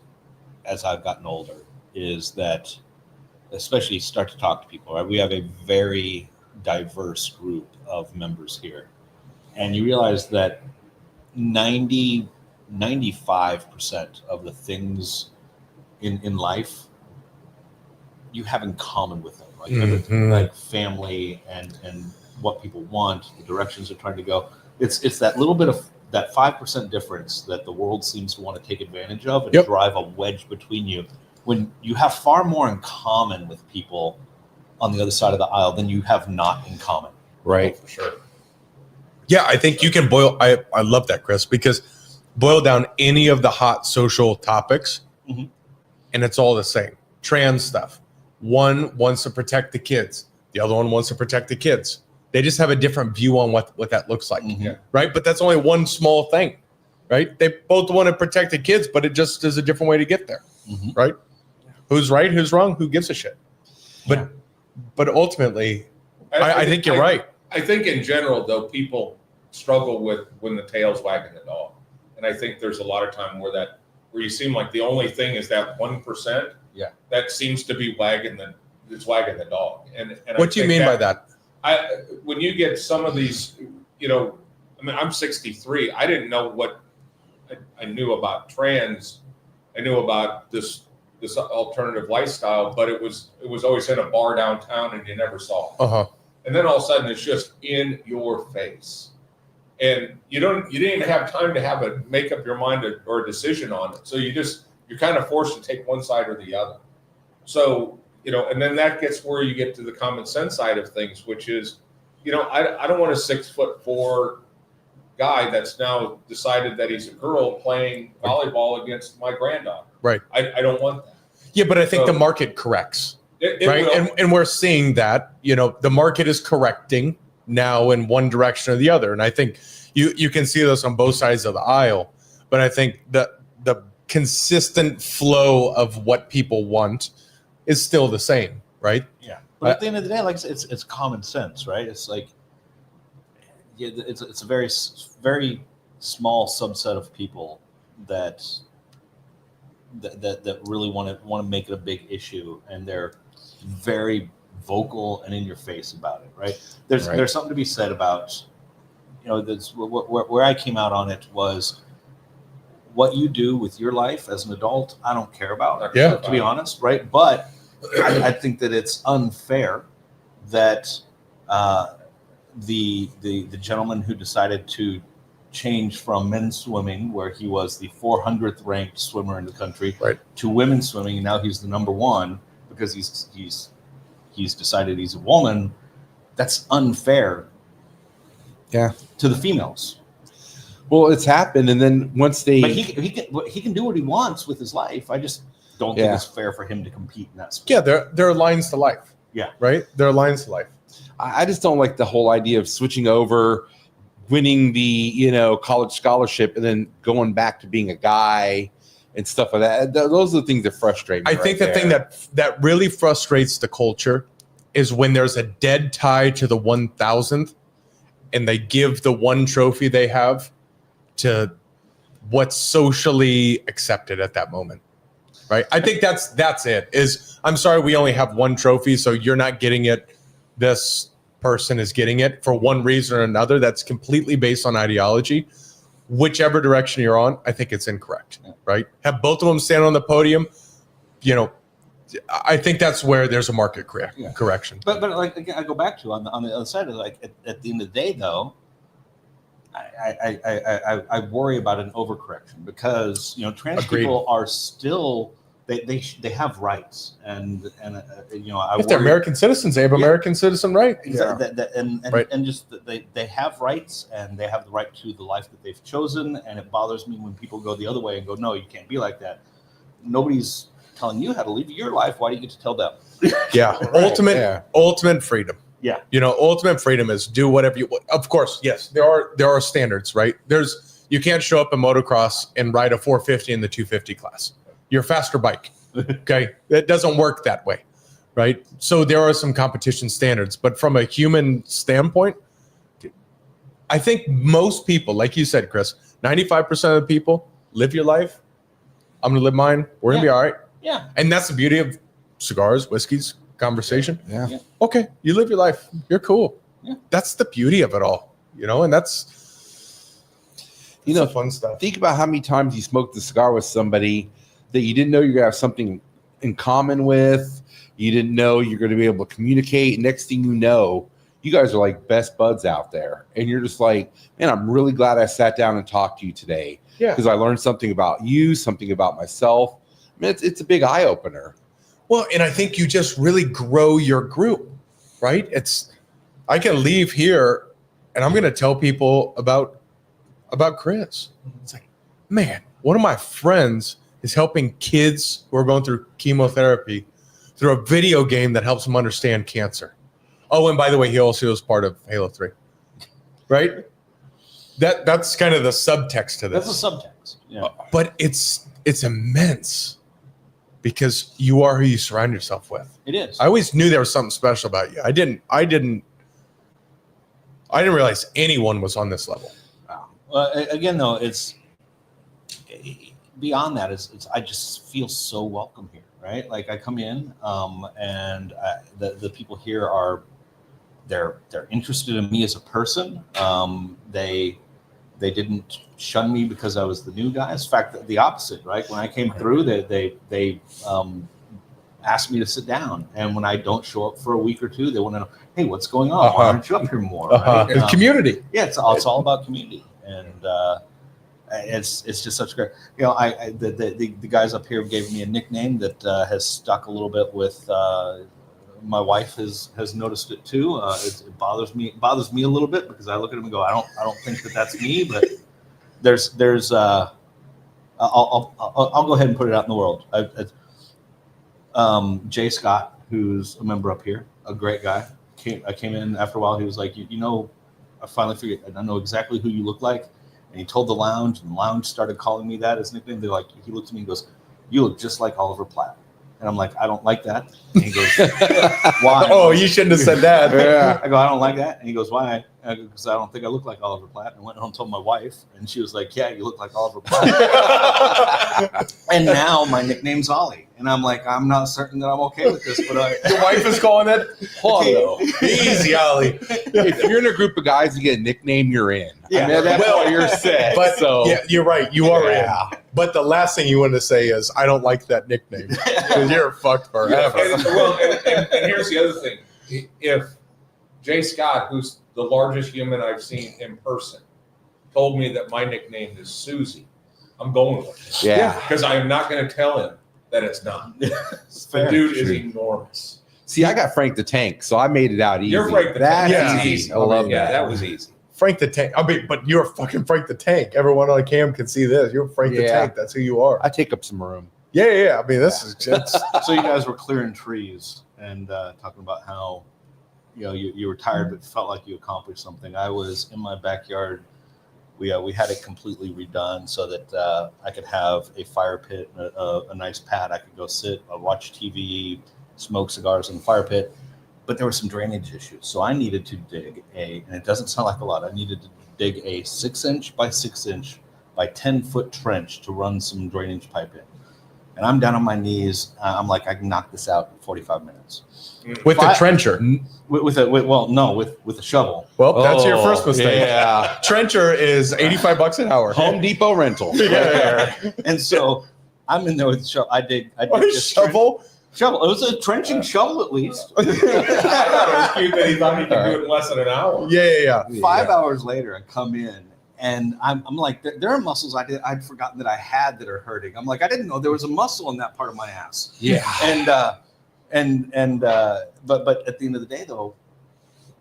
as I've gotten older is that, especially start to talk to people, right? We have a very diverse group of members here. And you realize that 95% of the things in life you have in common with them, like everything, like family and what people want, the directions they're trying to go. It's that little bit of that 5% difference that the world seems to want to take advantage of and drive a wedge between you, when you have far more in common with people on the other side of the aisle than you have not in common. Right. For sure. Yeah, I think you can I love that, Chris, because boil down any of the hot social topics and it's all the same. Trans stuff. One wants to protect the kids. The other one wants to protect the kids. They just have a different view on what that looks like, right? But that's only one small thing, right? They both want to protect the kids, but it just is a different way to get there, right? Who's right? Who's wrong? Who gives a shit? But ultimately, I think you're right. I think in general, though, people struggle with when the tail's wagging the dog, and I think there's a lot of time where you seem like the only thing is that 1%. Yeah, that seems to be wagging the dog. And what do you mean by that? When you get some of these, I'm 63. I didn't know what I knew about trans. I knew about this this alternative lifestyle, but it was always in a bar downtown and you never saw it. Uh-huh. And then all of a sudden it's just in your face. And you didn't even have time to make up your mind or a decision on it. So you're kind of forced to take one side or the other. So, and then that gets where you get to the common sense side of things, which is, I don't want a 6'4" guy that's now decided that he's a girl playing volleyball against my granddaughter. Right. I don't want that. Yeah, but I think the market corrects. It right. will. And we're seeing that, the market is correcting now in one direction or the other. And I think you can see this on both sides of the aisle. But I think that the consistent flow of what people want is still the same, right? Yeah. But at the end of the day, like it's common sense, right? It's like it's a very, very small subset of people that really want to make it a big issue, and they're very vocal and in your face about it, right? There's something to be said about, where I came out on it was what you do with your life as an adult, I don't care about, to be honest, right? But I think that it's unfair that the gentleman who decided to change from men's swimming, where he was the 400th ranked swimmer in the country, to women's swimming, and now he's the number one because he's decided he's a woman. That's unfair. Yeah, to the females. Well, it's happened, and then once they, but he can do what he wants with his life. I just don't think it's fair for him to compete in that sport. Yeah, there are lines to life. Yeah, right. There are lines to life. I just don't like the whole idea of switching over, winning the college scholarship, and then going back to being a guy and stuff like that. Those are the things that frustrate me. I think the thing that really frustrates the culture is when there's a dead tie to the 1,000th, and they give the one trophy they have to what's socially accepted at that moment. Right. I think that's it. I'm sorry, we only have one trophy, so you're not getting it. This person is getting it for one reason or another. That's completely based on ideology. Whichever direction you're on, I think it's incorrect. Right. Have both of them stand on the podium. I think that's where there's a market correction. But like again, I go back to on the other side of it, like at the end of the day, though, I worry about an overcorrection because trans people are still they have rights and if they're American citizens, they have American citizen right. And just they have rights and they have the right to the life that they've chosen. And it bothers me when people go the other way and go, no, you can't be like that. Nobody's telling you how to live your life. Why do you get to tell them? Yeah. Ultimate freedom. Yeah. Ultimate freedom is do whatever you want. Of course, yes, there are standards, right? You can't show up in motocross and ride a 450 in the 250 class. You're a faster bike. Okay. It doesn't work that way. Right. So there are some competition standards, but from a human standpoint, I think most people, like you said, Chris, 95% of the people live your life. I'm going to live mine. We're going to be all right. Yeah. And that's the beauty of cigars, whiskeys, conversation. Yeah. Okay. You live your life. You're cool. Yeah. That's the beauty of it all, and that's fun stuff. Think about how many times you smoked a cigar with somebody that you didn't know you're going to have something in common with. You didn't know you're going to be able to communicate. Next thing you know, you guys are like best buds out there. And you're just like, man, I'm really glad I sat down and talked to you today. Yeah. Because I learned something about you, something about myself. I mean, it's a big eye opener. Well, and I think you just really grow your group, right? I can leave here and I'm going to tell people about Chris. It's like, man, one of my friends is helping kids who are going through chemotherapy through a video game that helps them understand cancer. Oh, and by the way, he also was part of Halo 3, right? That's kind of the subtext to this. That's a subtext. Yeah. But it's immense because you are who you surround yourself with. It is. I always knew there was something special about you. I didn't realize anyone was on this level. Wow. Well, again, though, it's beyond that. It's I just feel so welcome here, right? Like I come in, and the people here are they're interested in me as a person. They They didn't shun me because I was the new guy. In fact, the opposite, right? When I came through, they asked me to sit down, and when I don't show up for a week or two, they want to know, hey, what's going on? Why aren't you up here more? Right? The community. Yeah, it's all about community, and it's just such great. The guys up here gave me a nickname that has stuck a little bit with. My wife has noticed it too. It bothers me a little bit because I look at him and go, I don't think that's me, but there's I'll go ahead and put it out in the world. Jay Scott, who's a member up here, a great guy. I came in after a while. He was like, I finally figured I know exactly who you look like. And he told the lounge, and the lounge started calling me that as nickname. They're like, he looked at me and goes, you look just like Oliver Platt. And I'm like, I don't like that. And he goes, why? Oh, you shouldn't have said that. Yeah. I go, I don't like that. And he goes, why? Because I don't think I look like Oliver Platt. And I went home and told my wife, and she was like, yeah, you look like Oliver Platt. And now my nickname's Ollie. And I'm like, I'm not certain that I'm okay with this, but Your wife is calling it? Hold on, easy, Ollie. If you're in a group of guys and get a nickname, you're in. Yeah. Well, you're set. But yeah, you're right. You are in. But the last thing you want to say is, I don't like that nickname. Because you're fucked forever. And here's the other thing. If Jay Scott, who's the largest human I've seen in person, told me that my nickname is Susie, I'm going with it. Yeah. Because I am not going to tell him that it's not. The dude is enormous. See, I got Frank the Tank, so I made it out easy. You're Frank the That's Tank. easy. I love Yeah, that. that was easy. Frank the Tank. I mean, but you're fucking Frank the Tank. Everyone on cam can see this. You're Frank the Yeah. Tank. That's who you are. I take up some room. Yeah. I mean, this is just. So you guys were clearing trees and talking about how you were tired but felt like you accomplished something. I was in my backyard. We had it completely redone so that I could have a fire pit, a nice pad. I could go sit, watch TV, smoke cigars in the fire pit. But there were some drainage issues, so I needed to dig and it doesn't sound like a lot. I needed to dig a 6-inch by 6-inch by 10-foot trench to run some drainage pipe in. And I'm down on my knees. I'm like, I can knock this out in 45 minutes. With the trencher. With a shovel. Well, that's your first mistake. Yeah. Trencher is $85 an hour. Home Depot rental. Yeah. And so I'm in there with the shovel. I dig A this shovel? shovel. It was a trenching shovel at least. I thought it was cute that he thought he could do it in less than an hour. Yeah. 5 hours later, I come in and I'm like, there are muscles I'd forgotten that I had that are hurting. I'm like, I didn't know there was a muscle in that part of my ass. Yeah. But at the end of the day, though,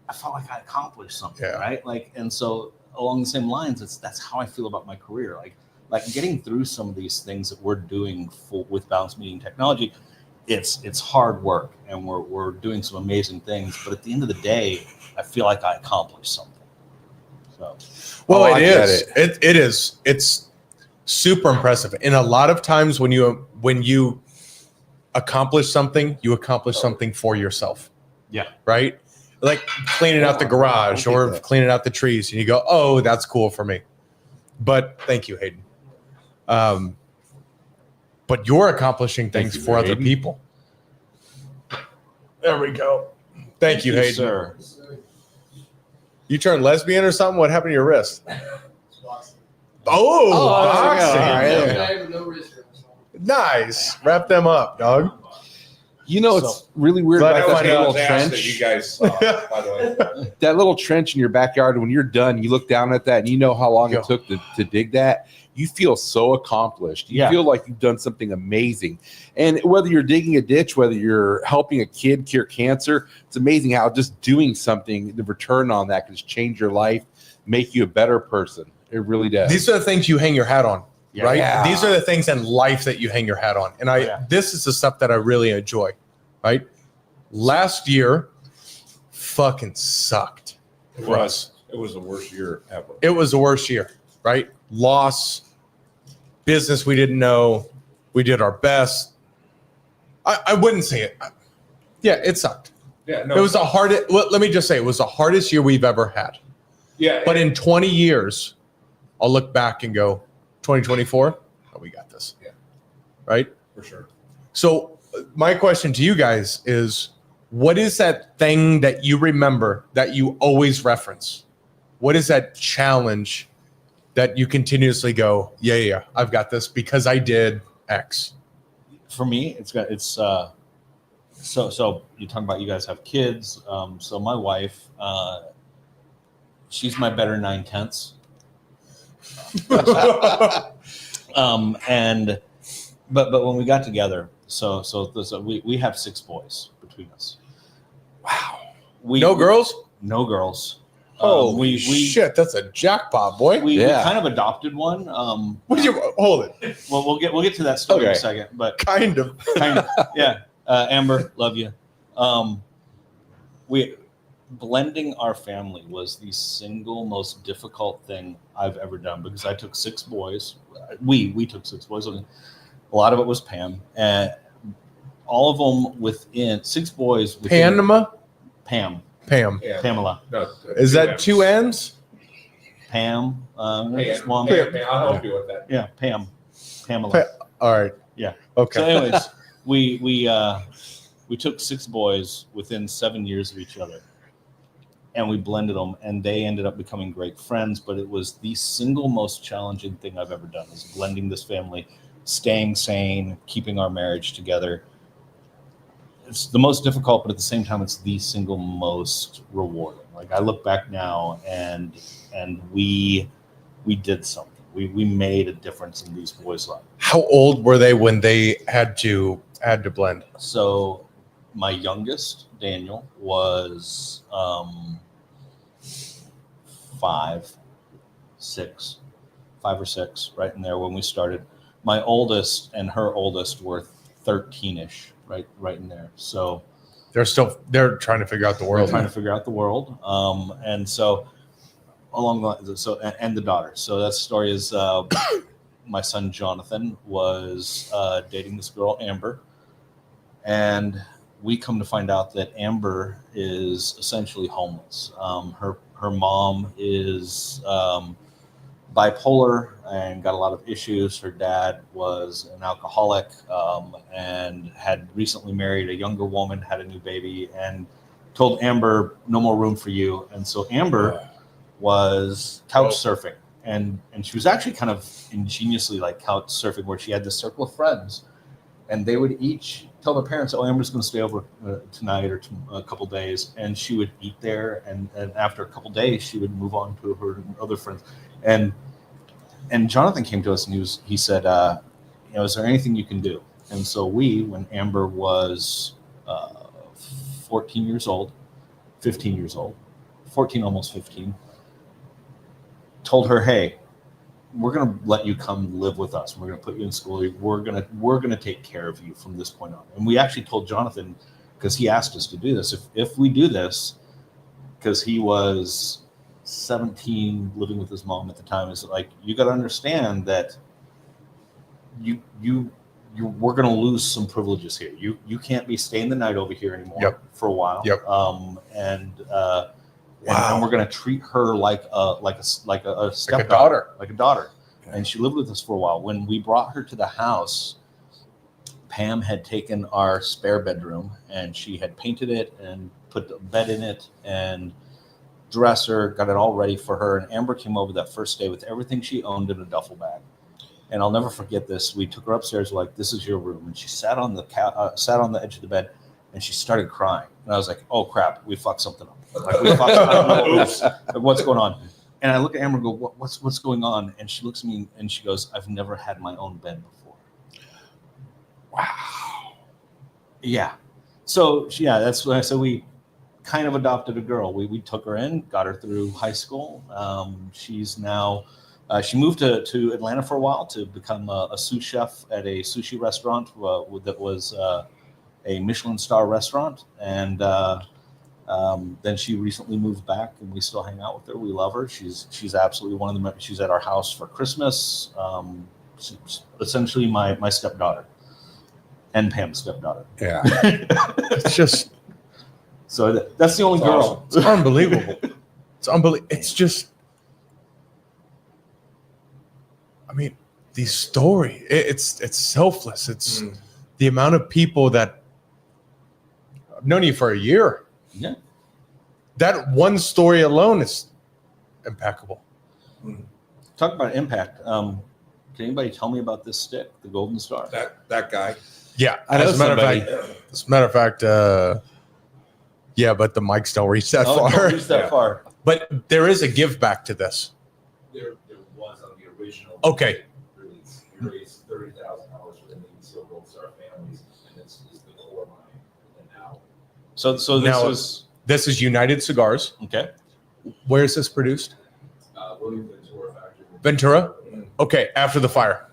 I felt like I accomplished something, right? And so along the same lines, that's how I feel about my career. Like getting through some of these things that we're doing with Balanced Meeting Technology. It's hard work, and we're doing some amazing things. But at the end of the day, I feel like I accomplished something. So, Well, it is. It is. It's super impressive. And a lot of times when you accomplish something, you accomplish something for yourself. Yeah. Right? Like cleaning out the garage or cleaning out the trees, and you go, "Oh, that's cool for me." But thank you, Hayden. But you're accomplishing things for other people. There we go. Thank you, Hayden. sir. You turned lesbian or something? What happened to your wrist? Oh, boxing. Nice. Wrap them up, dog. It's really weird Glad about I that found little That trench. you guys saw, by the way. That little trench in your backyard, when you're done, you look down at that and you know how long it took to dig that. You feel so accomplished. You feel like you've done something amazing. And whether you're digging a ditch, whether you're helping a kid cure cancer, it's amazing how just doing something, the return on that can just change your life, make you a better person. It really does. These are the things you hang your hat on, right? Yeah. These are the things in life that you hang your hat on. And this is the stuff that I really enjoy, right? Last year fucking sucked for us. It was the worst year ever. It was the worst year, right? Loss, business we didn't know. We did our best. I wouldn't say it. Yeah, it sucked. Yeah, no. It was the hardest. Well, let me just say, it was the hardest year we've ever had. Yeah, But in 20 years, I'll look back and go, 2024, oh, we got this. Yeah. Right? for sure. So my question to you guys is, what is that thing that you remember that you always reference? What is that challenge that you continuously go, yeah, I've got this because I did X? For me, so you talk about you guys have kids. So my wife, she's my better 9/10. But when we got together, so we have 6 boys between us. Wow. No girls? No girls. Holy shit, that's a jackpot, boy. We kind of adopted one. Hold it. Well, we'll get to that story in a second, but Kind of. yeah. Amber, love you. We blending our family was the single most difficult thing I've ever done because I took 6 boys. We took 6 boys. A lot of it was Pam, and all of them within 6 boys. Pam. Yeah. Pamela. No, Is that 2 N's? Pam. I'll help you with that. Yeah, Pamela. All right. Yeah. Okay. So, anyways, we took 6 boys within 7 years of each other, and we blended them, and they ended up becoming great friends. But it was the single most challenging thing I've ever done: is blending this family, staying sane, keeping our marriage together. It's the most difficult, but at the same time, it's the single most rewarding. Like I look back now, and we did something. We made a difference in these boys' lives. How old were they when they had to blend? So my youngest, Daniel, was 5 or 6, right in there when we started. My oldest and her oldest were 13-ish, right in there. So they're trying to figure out the world. And so along the lines, and the daughter. So that story is my son Jonathan was dating this girl Amber, and we come to find out that Amber is essentially homeless. Her mom is bipolar and got a lot of issues. Her dad was an alcoholic and had recently married a younger woman, had a new baby, and told Amber, no more room for you. And so Amber was couch surfing. And she was actually kind of ingeniously like couch surfing, where she had this circle of friends, and they would each tell their parents, oh, Amber's going to stay over tonight or a couple days. And she would eat there. And after a couple days, she would move on to her other friends. And Jonathan came to us and he said, is there anything you can do? And so when Amber was 15 years old, 14, almost 15, told her, hey, we're going to let you come live with us. We're going to put you in school. We're going to take care of you from this point on. And we actually told Jonathan, because he asked us to do this, if we do this, because he was 17 living with his mom at the time, is like, you got to understand that we're going to lose some privileges here. You can't be staying the night over here anymore for a while. And we're going to treat her like a stepdaughter, like a daughter. And she lived with us for a while. When we brought her to the house, Pam had taken our spare bedroom and she had painted it and put the bed in it and dresser, got it all ready for her. And Amber came over that first day with everything she owned in a duffel bag. And I'll never forget this. We took her upstairs, we're like, this is your room. And she sat on the edge of the bed and she started crying. And I was like, oh crap, we fucked something up. Like, what's going on? And I look at Amber and go, what's going on? And she looks at me and she goes, I've never had my own bed before. Wow. Yeah. So that's when I said we kind of adopted a girl. We took her in, got her through high school. She's now she moved to Atlanta for a while to become a sous chef at a sushi restaurant that was a Michelin star restaurant. And then she recently moved back, and we still hang out with her. We love her. She's absolutely one of them. She's at our house for Christmas. She's essentially my stepdaughter and Pam's stepdaughter. Yeah. It's just so that's the only girl. Awesome. It's unbelievable. It's unbelievable. It's just, I mean, the story. It's selfless. It's the amount of people that I've known you for a year. Yeah. That one story alone is impeccable. Talk about impact. Can anybody tell me about this stick, the Golden Star? That guy. Yeah, I know as a matter of fact, yeah, but the mics don't reach that far. Don't reach that far. But there is a give back to this. There was on the original. Okay. Release. We raised $30,000 for the Navy SEAL Gold Star families, and this is the core money. And now, So this is United Cigars. okay. Where is this produced? William Ventura factory. Ventura. Okay, after the fire.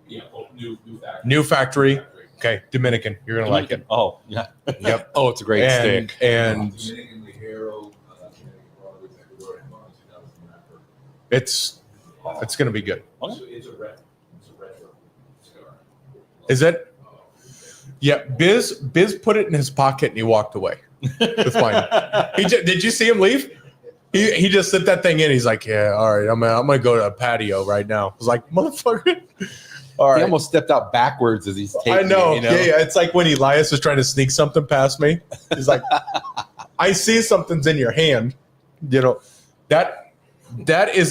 Yeah, new factory. New factory. Okay, Dominican. You're gonna like it. Oh, yeah. Yep. Oh, it's a great stick. And Dominican Ligero, Dominican Broadway, Ecuador, and 2000 wrapper. it's gonna be good. Okay. So it's a retro cigar. Is it? Yeah. Biz put it in his pocket and he walked away with mine. Did you see him leave? He just slipped that thing in. He's like, yeah, all right, I'm gonna go to a patio right now. I was like, motherfucker. All right. He almost stepped out backwards as he's taking I know. it, Yeah. It's like when Elias was trying to sneak something past me. He's like, I see something's in your hand. You know, that's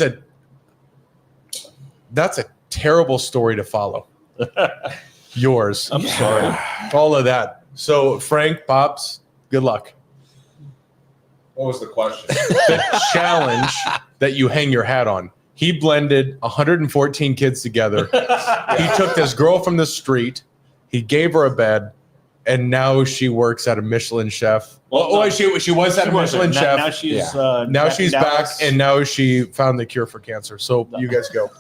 a terrible story to follow. Yours. I'm sorry. All of that. So Frank, Pops, good luck. What was the question? The challenge that you hang your hat on. He blended 114 kids together. He took this girl from the street. He gave her a bed, and now she works at a Michelin chef. She was at a Michelin chef. Now she's Now she's back, Dallas. and now she found the cure for cancer. So you guys go.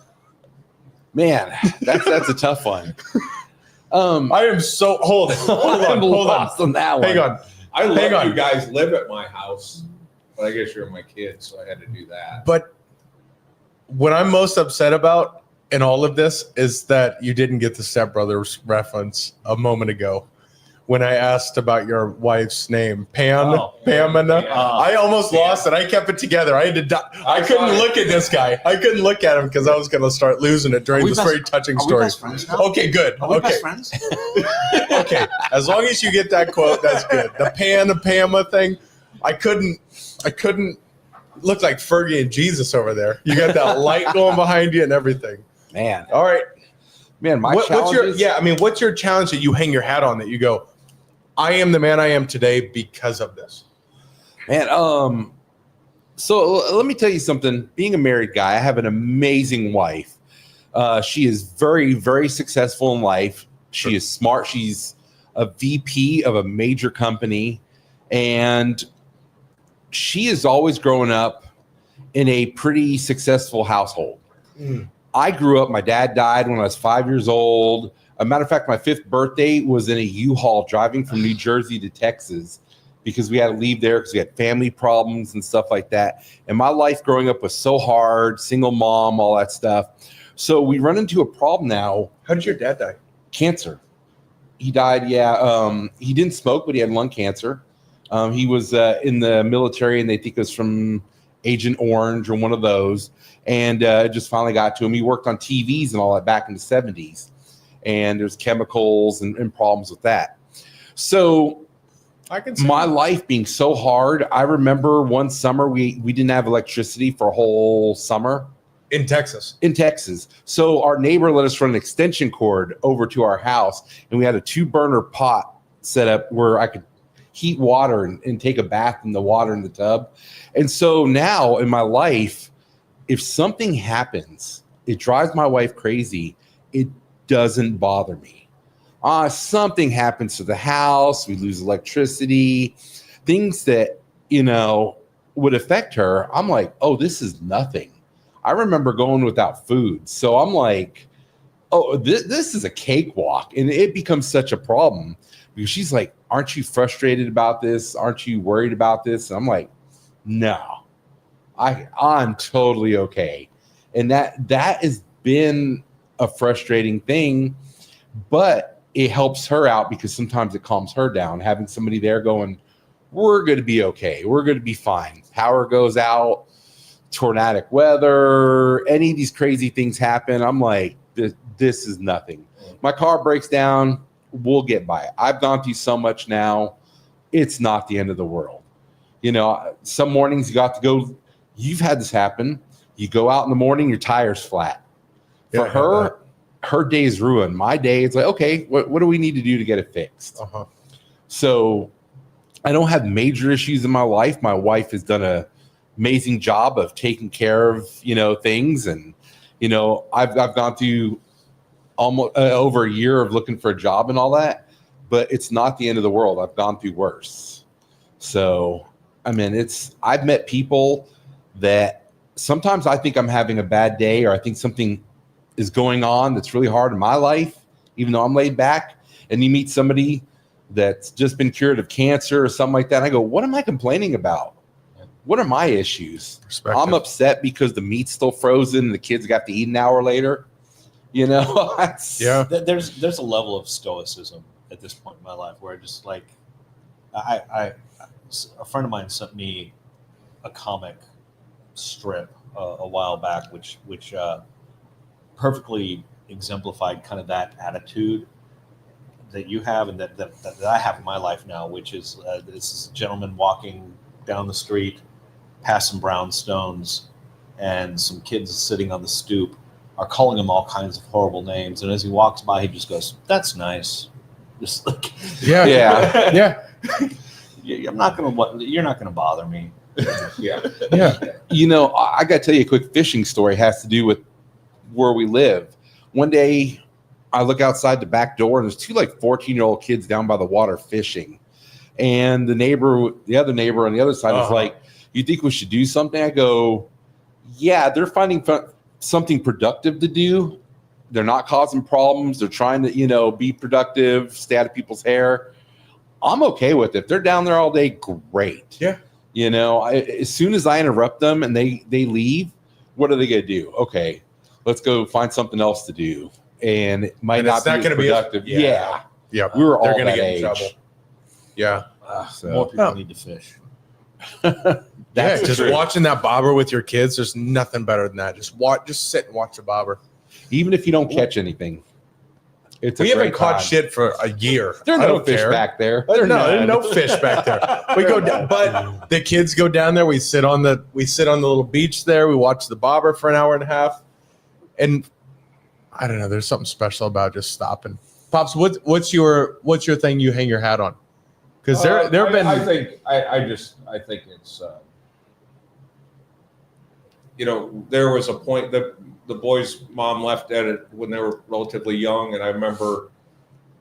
Man, that's a tough one. I am so hold on. On that one. Hang on. I Hang let on. you guys live at my house, but I guess you're my kids, so I had to do that. But what I'm most upset about in all of this is that you didn't get the Step Brothers reference a moment ago when I asked about your wife's name, Pamela. I almost lost it. I kept it together. I had to. I couldn't look at this guy. I couldn't look at him because I was going to start losing it during this very touching story. Okay, good. Okay, friends? okay. As long as you get that quote, that's good. The Pamela thing, I couldn't look like Fergie and Jesus over there. You got that light going behind you and everything. Man. All right. Man, What's your challenge that you hang your hat on that you go, I am the man I am today because of this? Man, so let me tell you something. Being a married guy, I have an amazing wife. She is very, very successful in life. She is smart. She's a VP of a major company, and she has always grown up in a pretty successful household. I grew up, my dad died when I was 5 years old. As a matter of fact, my 5th birthday was in a U-Haul driving from New Jersey to Texas because we had to leave there because we had family problems and stuff like that. And my life growing up was so hard, single mom, all that stuff. So we run into a problem now. How did your dad die? Cancer. He died, he didn't smoke, but he had lung cancer. He was in the military, and they think it was from Agent Orange or one of those. And it just finally got to him. He worked on TVs and all that back in the 70s. And there's chemicals and problems with that. So I can see my life being so hard, I remember one summer we didn't have electricity for a whole summer. in Texas. In Texas. So our neighbor let us run an extension cord over to our house, and we had a 2-burner pot set up where I could heat water and take a bath in the water in the tub. And so now in my life, if something happens, it drives my wife crazy. It doesn't bother me. Something happens to the house, we lose electricity, things that, would affect her. I'm like, oh, this is nothing. I remember going without food. So I'm like, oh, this is a cakewalk. And it becomes such a problem because she's like, aren't you frustrated about this? Aren't you worried about this? And I'm like, no, I'm totally okay. And that has been a frustrating thing, but it helps her out because sometimes it calms her down. Having somebody there going, we're going to be okay. We're going to be fine. Power goes out, tornadic weather, any of these crazy things happen. I'm like, this is nothing. My car breaks down. We'll get by it. I've gone through so much now. It's not the end of the world. Some mornings you got to go. You've had this happen. You go out in the morning, your tire's flat. For her day's ruined. My day, it's like, okay, what do we need to do to get it fixed? So I don't have major issues in my life. My wife has done an amazing job of taking care of, things. And, I've gone through almost over a year of looking for a job and all that, but it's not the end of the world. I've gone through worse. So, I mean, I've met people that sometimes I think I'm having a bad day, or I think something is going on that's really hard in my life, even though I'm laid back, and you meet somebody that's just been cured of cancer or something like that. And I go, what am I complaining about? What are my issues? I'm upset because the meat's still frozen and the kids got to eat an hour later. There's a level of stoicism at this point in my life where just like a friend of mine sent me a comic strip a while back, which perfectly exemplified kind of that attitude that you have and that I have in my life now, which is this is a gentleman walking down the street past some brownstones, and some kids sitting on the stoop are calling him all kinds of horrible names. And as he walks by, he just goes, "That's nice." Just like, yeah. You're not gonna bother me. Yeah. I got to tell you a quick fishing story. It has to do with where we live. One day, I look outside the back door, and there's two 14-year-old kids down by the water fishing. And the other neighbor on the other side is like, "You think we should do something?" I go, "Yeah, they're finding something productive to do. They're not causing problems. They're trying to, be productive, stay out of people's hair. I'm okay with it. If they're down there all day, great." Yeah. As soon as I interrupt them and they leave, what are they going to do? Okay, let's go find something else to do. And it might not be productive. Yeah. We were all going to that get age. in trouble. Yeah. More people need to fish. That's just true. watching that bobber with your kids, there's nothing better than that. Just sit and watch the bobber. Even if you don't catch anything. We haven't caught shit for a year. There are no fish back there. There's no fish back there. We go down, but the kids go down there. We sit on the little beach there. We watch the bobber for an hour and a half, and I don't know. There's something special about just stopping. Pops, what's your thing you hang your hat on? Because there have been. I think it's. There was a point that the boys' mom left at it when they were relatively young, and I remember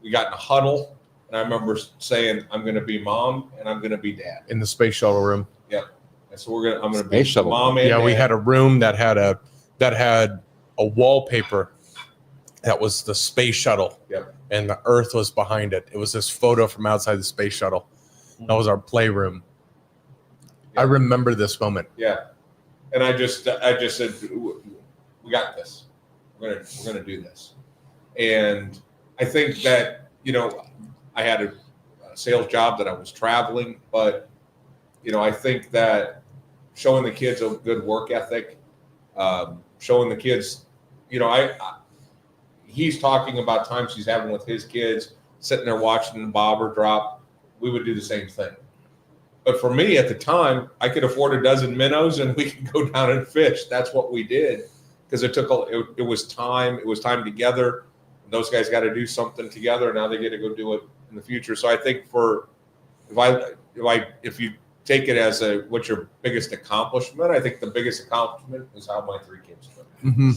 we got in a huddle, and I remember saying, "I'm going to be mom and I'm going to be dad." In the space shuttle room. Yeah, and so I'm going to be shuttle. mom and dad. We had a room that had a wallpaper that was the space shuttle. Yep. And the Earth was behind it. It was this photo from outside the space shuttle. That was our playroom. Yeah. I remember this moment. Yeah, and I just said, "We got this. We're gonna do this." And I think that I had a sales job that I was traveling, but I think that showing the kids a good work ethic, showing the kids, he's talking about times he's having with his kids, sitting there watching the bobber drop. We would do the same thing. But for me at the time, I could afford a dozen minnows and we could go down and fish. That's what we did because it was time. It was time together. And those guys got to do something together. Now they get to go do it in the future. So I think if you take it as what's your biggest accomplishment, I think the biggest accomplishment is how my three kids live. Mm-hmm.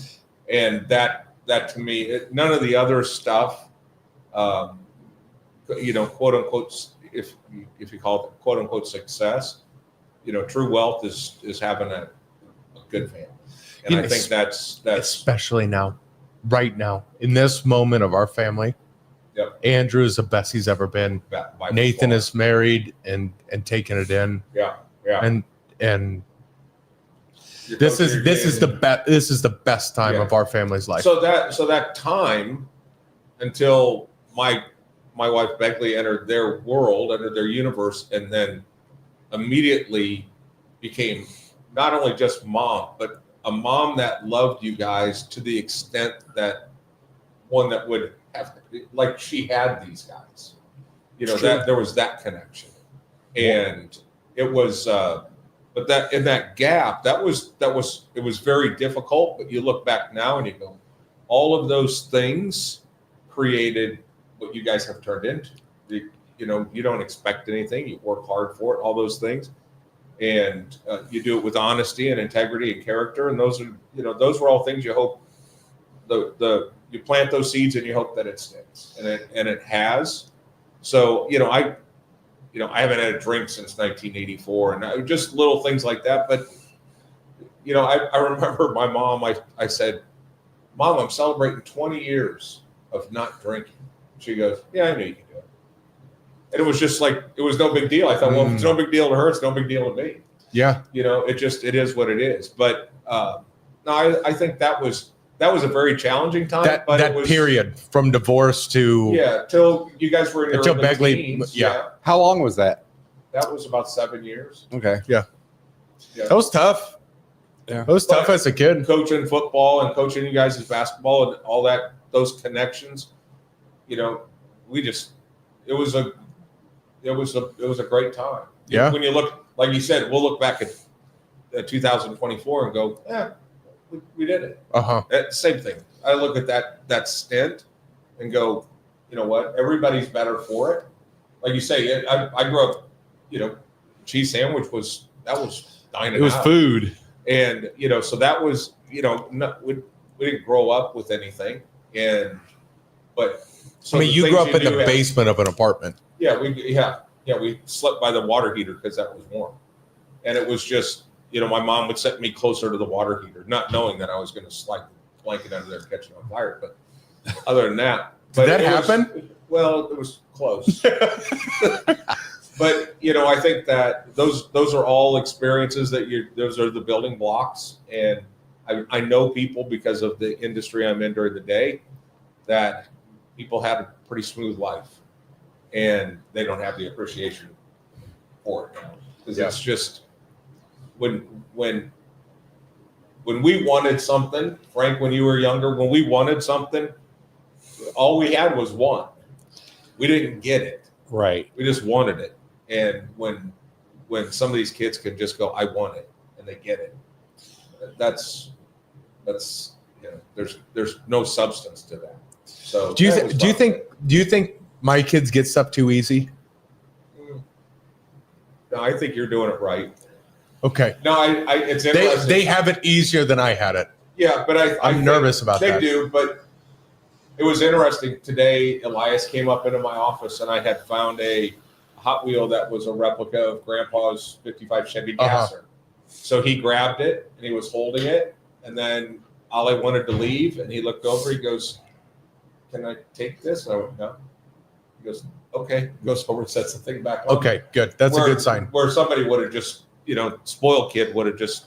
And that to me, none of the other stuff, quote unquote, if you call it quote unquote success, true wealth is having a good family. And I think that's especially now, right now, in this moment of our family. Yep. Andrew is the best he's ever been. by Nathan far. is married and taking it in. Yeah. And this is the best time of our family's life. So that time until my wife Begley entered their world, entered their universe, and then immediately became not only just mom, but a mom that loved you guys to the extent that one that would have, like she had these guys, that there was that connection. And it was, But that in that gap, it was very difficult. But you look back now and you go, all of those things created what you guys have turned into. You don't expect anything. You work hard for it. All those things, and you do it with honesty and integrity and character. And those were all things you hope you plant those seeds and you hope that it sticks, and it has. So I haven't had a drink since 1984, and just little things like that. But I remember my mom. I said, "Mom, I'm celebrating 20 years of not drinking." She goes, "Yeah, I knew you could do it." And it was just like, it was no big deal. I thought, well, if it's no big deal to her, it's no big deal to me. Yeah. It is what it is. But no, I think that was a very challenging time. That period from divorce to till you guys were in your until early Begley. teens. Yeah. How long was that? That was about 7 years. Okay. Yeah. Yeah. That was tough. Yeah. That was tough as a kid. Coaching football and coaching you guys' basketball and all that, those connections, it was a great time. Yeah. When you look, like you said, we'll look back at 2024 and go, we did it. Same thing. I look at that stint and go, you know what? Everybody's better for it. Like you say, I grew up, cheese sandwich was dining. It was out. food. And, so that was, we didn't grow up with anything. So you grew up in the basement of an apartment. Yeah, we slept by the water heater because that was warm. And it was just, my mom would set me closer to the water heater, not knowing that I was going to slide the blanket under there catching on fire. But other than that. Did that happen? It was close. But, I think that those are all experiences those are the building blocks. And I know people, because of the industry I'm in during the day, that people had a pretty smooth life. And they don't have the appreciation for it now. Because it's just, when we wanted something, Frank, when you were younger, when we wanted something, all we had was one. We didn't get it. Right. We just wanted it. And when some of these kids can just go, I want it, and they get it, that's there's no substance to that. So do you think my kids get stuff too easy? No, I think you're doing it right. Okay. No, it's interesting. They have it easier than I had it. Yeah, but I'm nervous about that. They do, but it was interesting. Today, Elias came up into my office, and I had found a Hot Wheel that was a replica of Grandpa's 55 Chevy Gasser. So he grabbed it, and he was holding it, and then Ollie wanted to leave, and he looked over. He goes, "Can I take this?" And I went, "No." He goes, "Okay." He goes over and sets the thing back on. Okay, good. That's a good sign. Where somebody would have just, spoiled kid would have just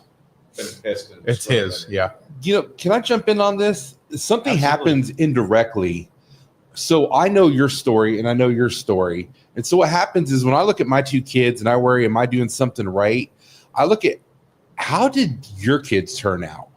been pissed. It's his, yeah. Can I jump in on this? Something Absolutely. happens indirectly. So I know your story and I know your story. And so what happens is when I look at my two kids and I worry, am I doing something right? I look at, how did your kids turn out?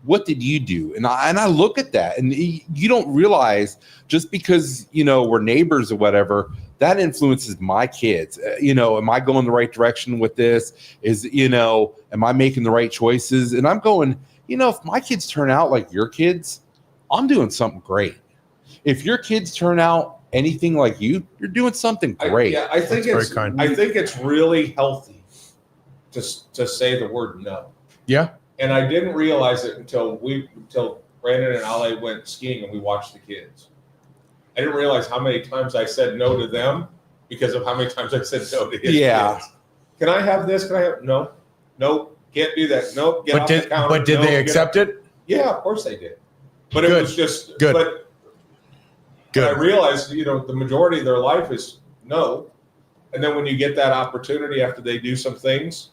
What did you do? And I look at that, and you don't realize just because, we're neighbors or whatever, that influences my kids. Am I going the right direction with this? Am I making the right choices? And I'm going, if my kids turn out like your kids, I'm doing something great. If your kids turn out anything like you're doing something great. I think it's really healthy to say the word no. Yeah. And I didn't realize it until Brandon and Ale went skiing and we watched the kids. I didn't realize how many times I said no to them because of how many times I said no to his kids. Can I have this? Can I have no? Nope. Can't do that. Nope. Get off the counter. But did they accept it? Yeah, of course they did. But it was just good. But I realized, the majority of their life is no. And then when you get that opportunity after they do some things,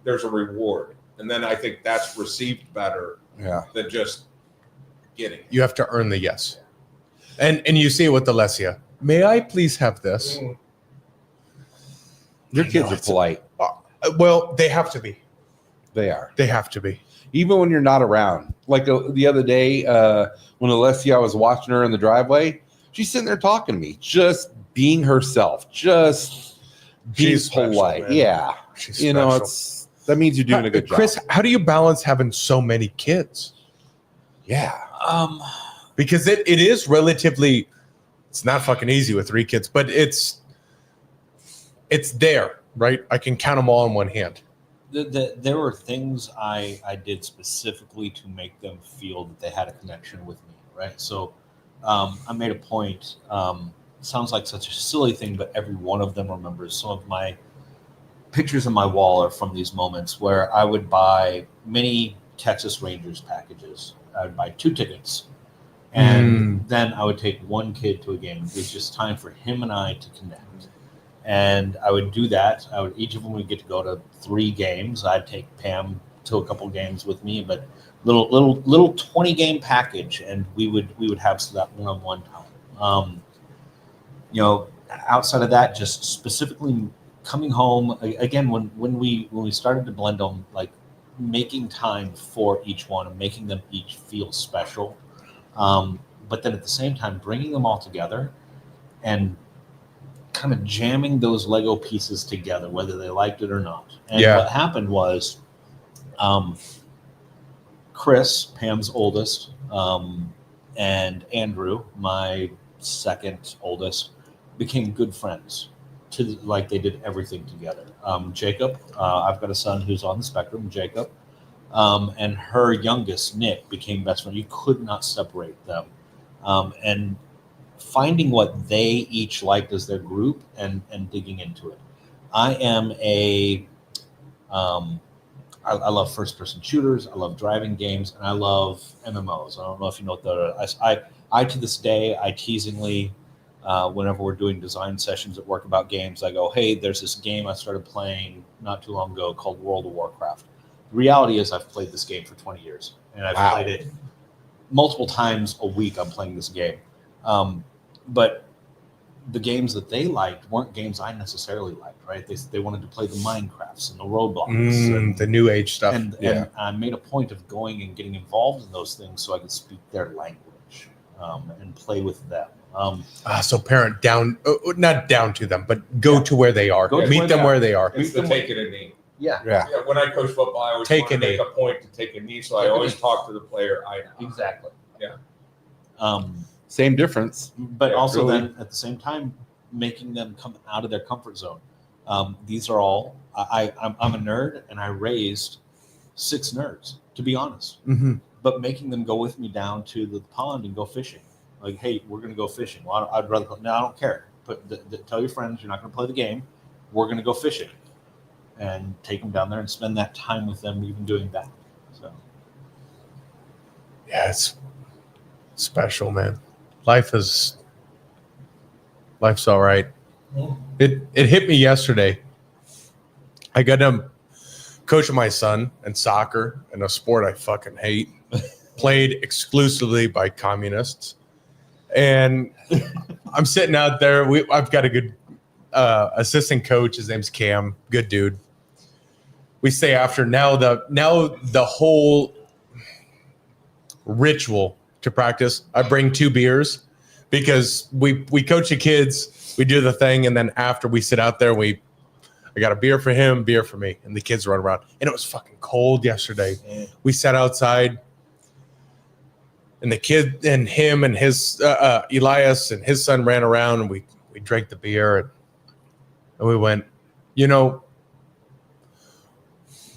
there's a reward. And then I think that's received better than just getting it. You have to earn the yes. And you see it with Alessia. May I please have this? Your kids are polite. Well, they have to be. They are. They have to be. Even when you're not around. Like the other day, when Alessia, I was watching her in the driveway, she's sitting there talking to me, just being herself, just being She's polite. special, yeah. She's special. That means you're doing a good job. Chris, how do you balance having so many kids? Yeah. Because it is relatively, it's not fucking easy with 3 kids, but it's there, right? I can count them all in one hand. There were things I did specifically to make them feel that they had a connection with me, right? So I made a point. Sounds like such a silly thing, but every one of them remembers. Some of my pictures on my wall are from these moments where I would buy mini Texas Rangers packages. I would buy 2 tickets, and then I would take 1 kid to a game. It was just time for him and I to connect. And I would do that. Each of them would get to go to 3 games. I'd take Pam to a couple games with me, but little 20-game package, and we would have that one-on-one time. Outside of that, just specifically coming home again when we started to blend them, like making time for each one and making them each feel special, but then at the same time bringing them all together and kind of jamming those Lego pieces together, whether they liked it or not. And what happened was Chris, Pam's oldest, and Andrew, my second oldest, became good friends. Like they did everything together. Jacob, I've got a son who's on the spectrum, Jacob, and her youngest, Nick, became best friends. You could not separate them. And finding what they each liked as their group and digging into it. I am I love first-person shooters. I love driving games, and I love MMOs. I don't know if you know what that. I to this day, I teasingly, whenever we're doing design sessions at work about games, I go, "Hey, there's this game I started playing not too long ago called World of Warcraft." The reality is, I've played this game for 20 years, and I've played it multiple times a week. I'm playing this game, but the games that they liked weren't games I necessarily liked, right? They wanted to play the Minecrafts and the Roblox. And the new age stuff. And I made a point of going and getting involved in those things so I could speak their language and play with them. So parent down, not down to them, but go to where they are. Meet them where they are. It's the take it a knee. Yeah. When I coach football, I always want to make a point to take a knee, so I always talk to the player. Exactly. Yeah. Same difference. But also then at the same time, making them come out of their comfort zone. These are all, I'm a nerd, and I raised 6 nerds, to be honest. Mm-hmm. But making them go with me down to the pond and go fishing. Like, hey, we're going to go fishing. Well, I'd rather, no, I don't care. But tell your friends you're not going to play the game. We're going to go fishing. And take them down there and spend that time with them, even doing that. So, yeah, it's special, man. Life's all right. It hit me yesterday. I got done coaching my son in soccer, in a sport I fucking hate, played exclusively by communists. And I'm sitting out there. I've got a good assistant coach. His name's Cam. Good dude. We stay after. Now the whole ritual to practice, I bring 2 beers because we coach the kids, we do the thing, and then after we sit out there, I got a beer for him, beer for me, and the kids run around. And it was fucking cold yesterday. We sat outside, and the kid and him and his Elias and his son ran around, and we drank the beer, and we went,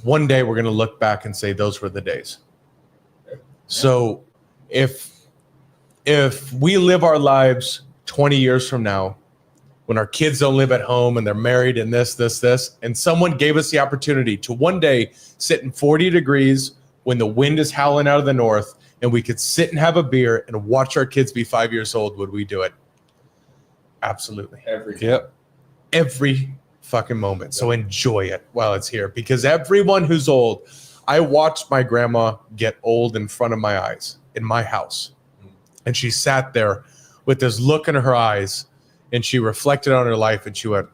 one day we're going to look back and say those were the days. Yeah. So if we live our lives 20 years from now, when our kids don't live at home and they're married and this, and someone gave us the opportunity to one day sit in 40 degrees when the wind is howling out of the north, and we could sit and have a beer and watch our kids be 5 years old, would we do it? Absolutely. Every fucking moment. So enjoy it while it's here, because everyone who's old, I watched my grandma get old in front of my eyes in my house, and she sat there with this look in her eyes, and she reflected on her life, and she went,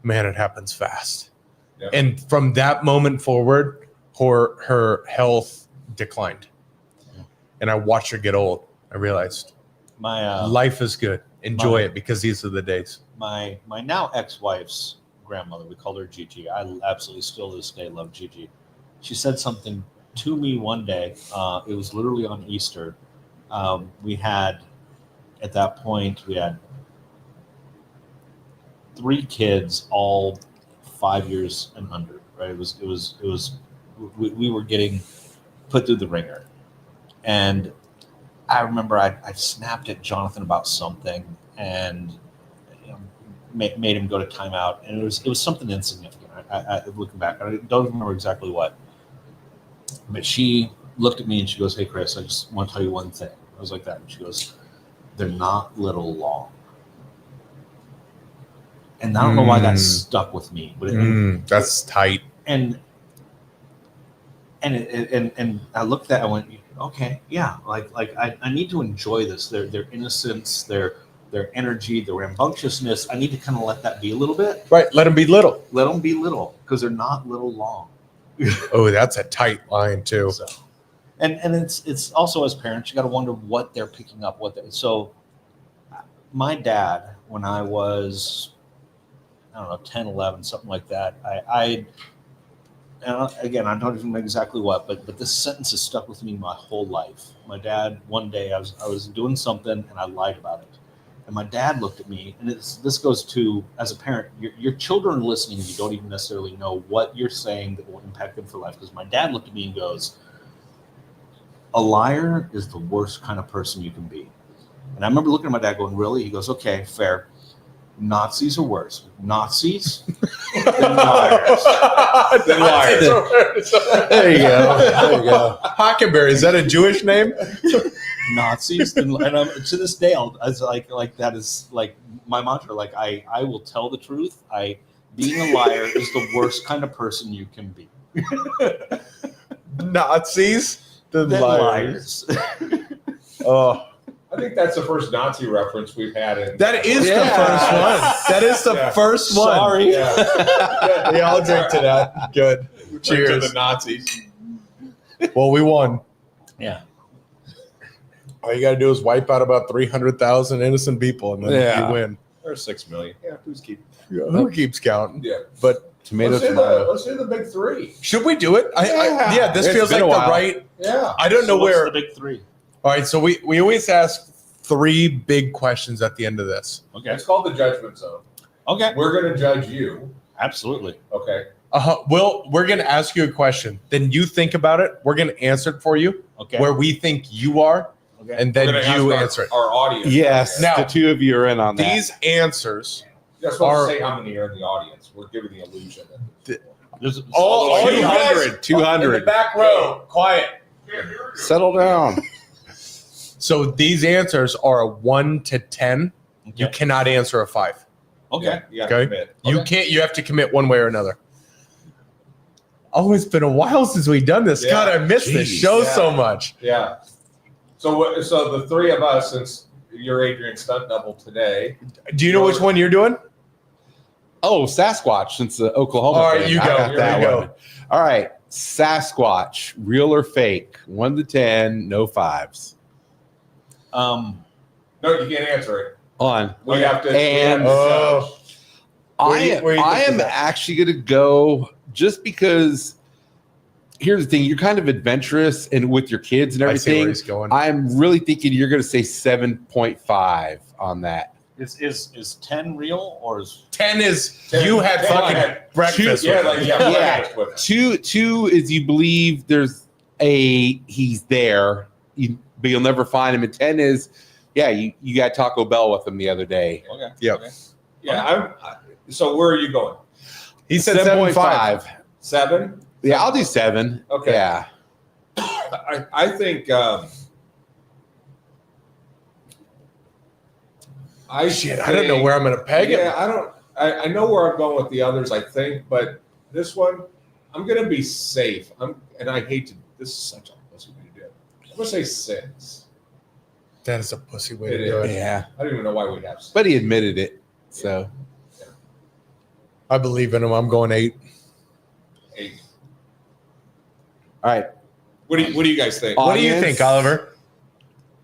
man, it happens fast. Yeah. And from that moment forward, her health declined, and I watched her get old. I realized my life is good. Enjoy it, because these are the days. My now ex-wife's grandmother. We called her Gigi. I absolutely still to this day love Gigi. She said something to me one day. It was literally on Easter. We had, at that point, we had 3 kids, all 5 years and under. Right? It was. We were getting put through the ringer, and I remember I snapped at Jonathan about something, and made him go to timeout, and it was something insignificant. I looking back, I don't remember exactly what, but she looked at me and she goes, "Hey, Chris, I just want to tell you one thing." I was like that, and she goes, "They're not little long," and I don't know why that stuck with me, but that's tight. And I looked at it, I went, okay, yeah, like I need to enjoy this. Their innocence, their energy, their rambunctiousness. I need to kind of let that be a little bit. Right. Let them be little. Let them be little, because they're not little long. Oh, that's a tight line too. So, and it's also, as parents, you got to wonder what they're picking up. So my dad, when I was, I don't know, 10, 11, something like that, and again, I don't even know exactly what, but this sentence has stuck with me my whole life. My dad, one day I was doing something and I lied about it. And my dad looked at me, and this goes to, as a parent, your children are listening and you don't even necessarily know what you're saying that will impact them for life. Because my dad looked at me and goes, "A liar is the worst kind of person you can be." And I remember looking at my dad going, "Really?" He goes, "Okay, fair. Nazis are worse. Nazis, then liars." Then liars. There you go. Hockenberry, is that a Jewish name? Nazis, and to this day, I was like that is like my mantra. Like I will tell the truth. Being a liar is the worst kind of person you can be. Nazis, then liars. Oh. I think that's the first Nazi reference we've had. That is the first one. That is the first one. Sorry. Yeah. We all drink to that. Good. Cheers to the Nazis. Well, we won. Yeah. All you got to do is wipe out about 300,000 innocent people, and then you win. There's 6 million. Yeah, Who keeps counting? Yeah. But tomatoes. Let's do the big 3. Should we do it? This It's feels been like a the while. right. Yeah. I don't know What's where. the big 3? All right, so we always ask 3 big questions at the end of this. Okay. It's called the judgment zone. Okay. We're going to judge you. Absolutely. Okay. We're going to ask you a question. Then you think about it. We're going to answer it for you. Okay. Where we think you are, Okay. and then We're gonna you ask answer it. our audience. Yes, Now, the 2 of you are in on that. These answers You're supposed to say how many are in the audience. We're giving the illusion. all you guys- 200. in the 200. back row, quiet. Settle down. So these answers are a 1 to 10. You Okay. cannot answer a 5. Okay. You gotta Okay. commit. You can't. You have to commit one way or another. Oh, it's been a while since we've done this. Yeah. God, I miss this show Yeah. so much. Yeah. So the 3 of us, since you're Adrian's stunt double today. Do you know which one you're doing? Oh, Sasquatch, since the Oklahoma. All right, thing. you I go. got Here that we go. one. All right, Sasquatch, real or fake? 1 to 10, no 5s. No, you can't answer it. On. We have to. And- Oh. Where do you I think am is that? actually going to go just because. Here's the thing: you're kind of adventurous, and with your kids and I see where everything. he's going. I'm really thinking you're going to say 7.5 on that. Is 10 real, or is 10 is 10 you had 10 fucking had- breakfast. Yeah, with like him. yeah. Yeah. With it. Two is you believe he's there, but you'll never find him. And 10 is, you got Taco Bell with him the other day. Okay. Yep. Okay. Yeah. So where are you going? He said 7.5. 7. Yeah, I'll do 7. Okay. Yeah. I think. I don't know where I'm going to peg Yeah, him. I don't. I know where I'm going with the others. I think, but this one, I'm going to be safe. And I hate to. This is such a pussy way to do it. I'm going to say 6. That is a pussy way It to do is. it. Yeah. I don't even know why we have 6. But he admitted it. So I believe in him. I'm going 8. 8. all right. What do you guys think? What do you Audience? think, Oliver?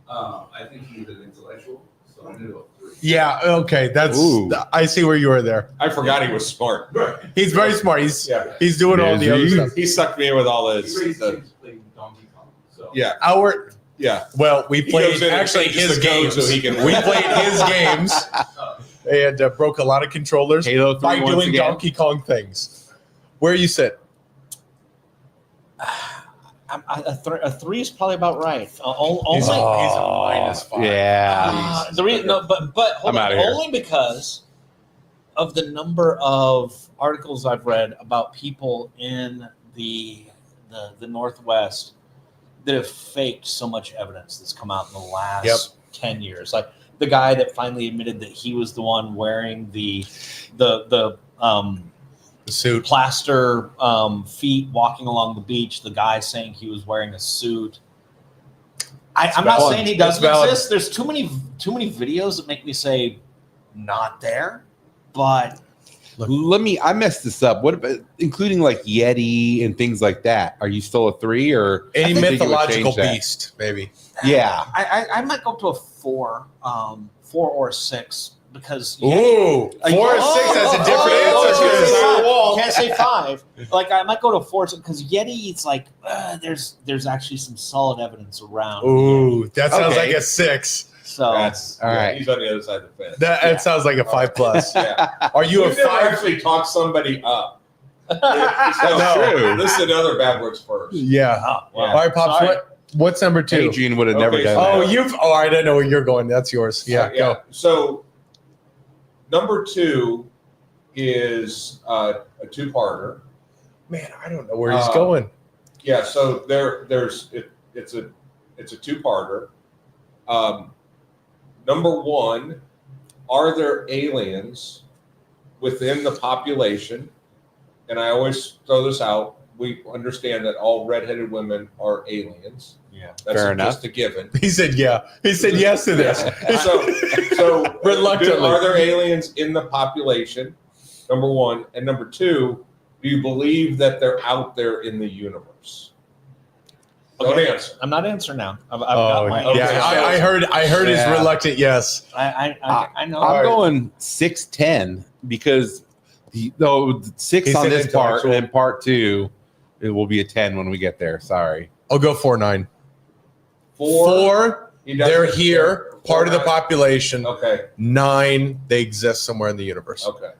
I think he's an intellectual, so I'm going to go 3. Yeah. Okay. That's. Ooh. I see where you were there. I forgot he was smart. He's very smart. He's Yeah. he's doing all the other Is he? stuff. He sucked me in with all his. He raised kids playing Donkey Kong. So Yeah, Our yeah. well, we He played goes in and actually changes his the code games. so he can We win. played his games and broke a lot of controllers Halo 3 by once doing again. Donkey Kong things. Where you sit? A 3 is probably about right. He's Only, a -5. Yeah. the reason, no, but hold I'm on, outta here. only because of the number of articles I've read about people in the Northwest that have faked so much evidence that's come out in the last 10 years. Like the guy that finally admitted that he was the one wearing the suit. plaster feet walking along the beach. The guy saying he was wearing a suit. I'm not valid. saying he It's doesn't valid. exist. There's too many videos that make me say not there. But I messed this up. What about including like Yeti and things like that? Are you still a 3 or Any I think it would mythological change that. beast, maybe. Yeah. I might go up to a 4, 4 or 6 because Ooh, 4 or 6. That's a different answer. Can't say 5. Like I might go to 4 because Yeti. It's like there's actually some solid evidence around. Ooh, that sounds Okay. like a 6. So That's All right. He's on the other side of the fence. That sounds like a 5+. Yeah. Are you a You've never 5? actually talked somebody up. That's true. Listen to other bad words first. Yeah. wow. All right, Pops. Sorry. What's number 2? Adrian would have never Okay, done Oh, that. I don't know where you're going. That's yours. Yeah, go. So number 2 is a 2-parter. Man, I don't know where he's Uh, going. Yeah, so it's a 2-parter. Number 1, are there aliens within the population? And I always throw this out. We understand that all redheaded women are aliens. Yeah. That's Fair enough. just a given. He said yeah. He said yes to this. So Reluctantly. are there aliens in the population? Number 1, and number 2, do you believe that they're out there in the universe? Don't Okay. answer. I'm not answering now. I've Oh, got my okay. yeah. I heard his Yeah. reluctant yes. I know. I'm going 6-10 because the 6 He's on an this part intellectual. and part 2 it will be a 10 when we get there. Sorry. I'll go 4-9. 4, 4, they're here, part of the 9. population. Okay. 9, they exist somewhere in the universe. Okay.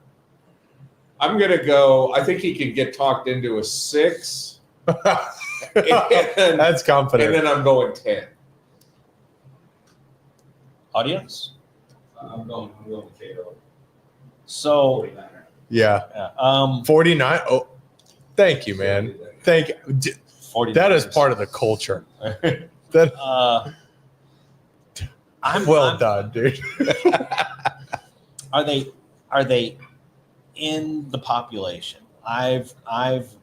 I'm gonna go. I think he can get talked into a 6, and That's confident. then I'm going 10. Audience. I'm going with Cato. So 49er. Yeah. 49. Oh, thank you, man. Thank you. 40. That is part of the culture. That I'm done, dude. Are they in the population? I've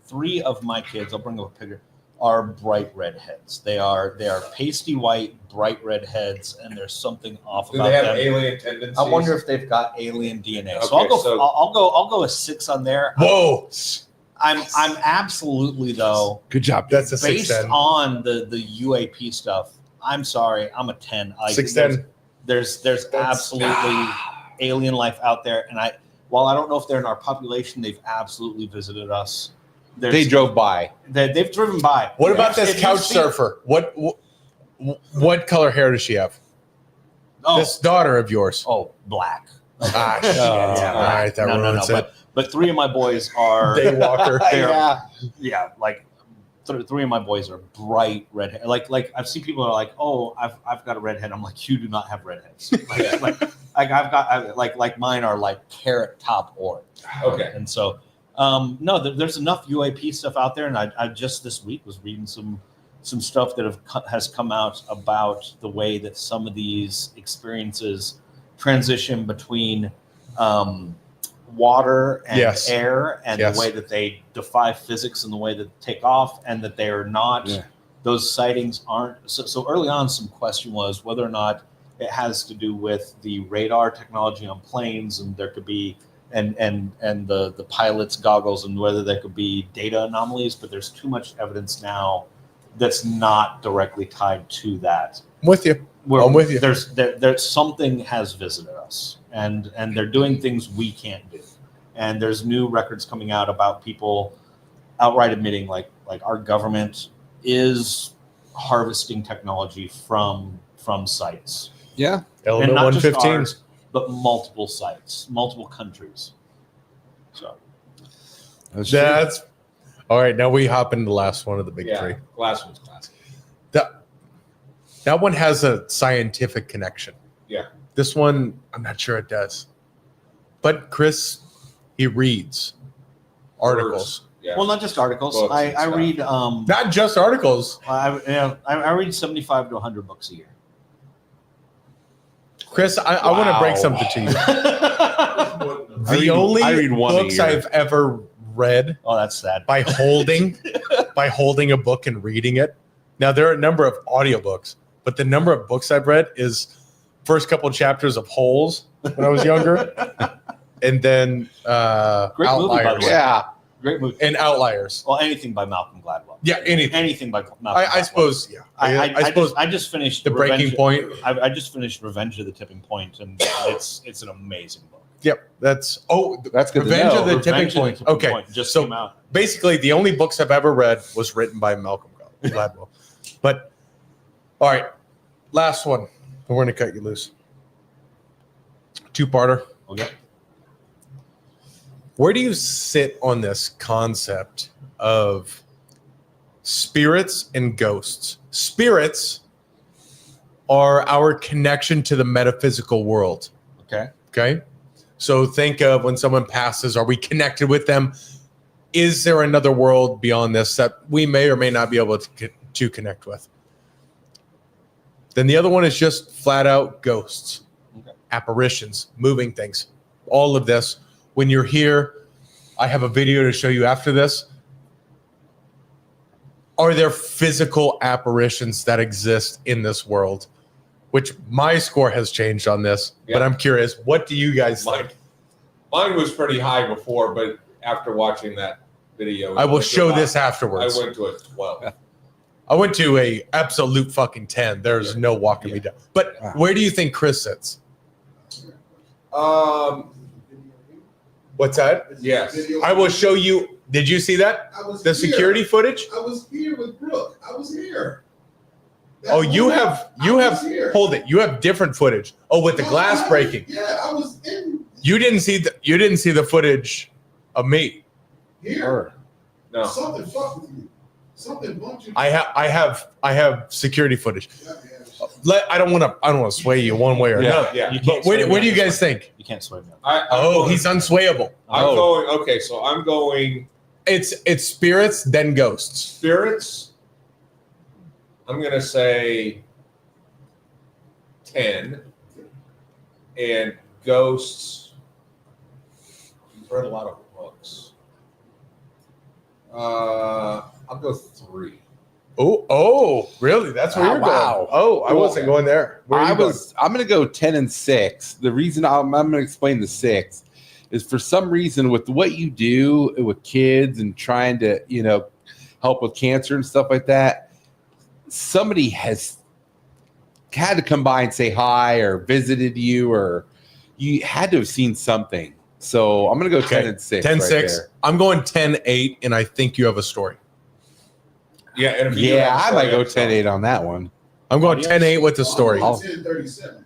3 of my kids. I'll bring up a picture. Are bright redheads. They are pasty white, bright redheads, and there's something off Do about they have them. alien tendencies? I wonder if they've got alien DNA. So Okay, I'll go a 6 on there. Whoa. I'm absolutely though. Good job. That's a Based 6-10. on the UAP stuff, I'm sorry, I'm a 10. 6-10. There's absolutely alien life out there, and while I don't know if they're in our population, they've absolutely visited us. They drove by. They've driven by. What about this If couch you see- surfer? What color hair does she have? Oh, This daughter of yours. black. Ah, shit. Yeah. All right, that ruins it. But 3 of my boys are Daywalker. like 3 of my boys are bright red hair. Like I've seen people that are like, oh, I've got a redhead. I'm like, you do not have redheads. Like mine are like carrot top orange. Okay. And so no, there's enough UAP stuff out there, and I just this week was reading some stuff that has come out about the way that some of these experiences transition between water and Yes. air, and Yes. the way that they defy physics and the way that they take off, and that they are not. Yeah. Those sightings aren't. So early on, some question was whether or not it has to do with the radar technology on planes, and there could be and the pilot's goggles, and whether there could be data anomalies. But there's too much evidence now that's not directly tied to that. I'm with you. I'm with you. There's something has visited us, and they're doing things we can't do. And there's new records coming out about people outright admitting like our government is harvesting technology from sites. Yeah. Element And not just 115. ours, but multiple sites, multiple countries. So That's all right. Now we hop into the last one of the big three. Last one's classic. That one has a scientific connection. Yeah. This one, I'm not sure it does. But Chris, he reads articles. Yeah. well, not just articles. Books and I stuff. read Not just articles. I read 75 to 100 books a year. Chris, I want to break something to you. The only I read one a books year. I've ever read Oh, that's sad. by holding a book and reading it. Now there are a number of audiobooks, but the number of books I've read is first couple chapters of Holes when I was younger, and then Great movie, by the Outliers way. Yeah. Great movie. and Outliers. Well, anything by Malcolm Gladwell. Yeah, anything. Anything by Malcolm I Gladwell. suppose. Yeah, I suppose I just finished the breaking point. I just finished Revenge of the Tipping Point, and it's an amazing book. Yep, that's That's good to Revenge know. of the Revenge Tipping of the Point. Tipping Okay, Point just so came out. basically the only books I've ever read was written by Malcolm Gladwell. But all right, last one. We're going to cut you loose. Two-parter. Okay. Where do you sit on this concept of spirits and ghosts? Spirits are our connection to the metaphysical world. Okay. Okay. So think of when someone passes, are we connected with them? Is there another world beyond this that we may or may not be able to connect with? Then the other one is just flat out ghosts, apparitions, moving things, all of this. When you're here, I have a video to show you after this. Are there physical apparitions that exist in this world? Which my score has changed on this, but I'm curious, what do you guys think? Mine was pretty high before, but after watching that video, I will show this afterwards. I went to a 12. I went to a absolute fucking 10. There's no walking me down. But where do you think Chris sits? What's that? Yes. I will show you. Did you see that? The security footage? I was here with Brooke. I was here. Oh, you have hold it. You have different footage. Oh, with the glass breaking. Yeah, I was in You didn't see the footage of me. here. No. Something fucked with you. Something bumped you. I have security footage. I don't want to sway you one way or another. Yeah. You But can't where sway me do you on guys this one. think? You can't sway me. He's unswayable. I'm going. Okay, so I'm going It's spirits, then ghosts. spirits. I'm gonna say 10, and ghosts. You've read a lot of books. I'll go 3. Oh, really? That's where you're Wow. going. Oh, I wasn't going there. Where are you going? I'm going to go 10 and 6. The reason I'm going to explain the 6 is for some reason with what you do with kids and trying to, help with cancer and stuff like that, somebody has had to come by and say hi or visited you, or you had to have seen something. So I'm going to go 10 and 6. 10 right 6. there. I'm going 10-8, and I think you have a story. Yeah, and if you do Yeah, have a I might go story, 10-8 on that one. I'm going 10-8 with the story. 10:37.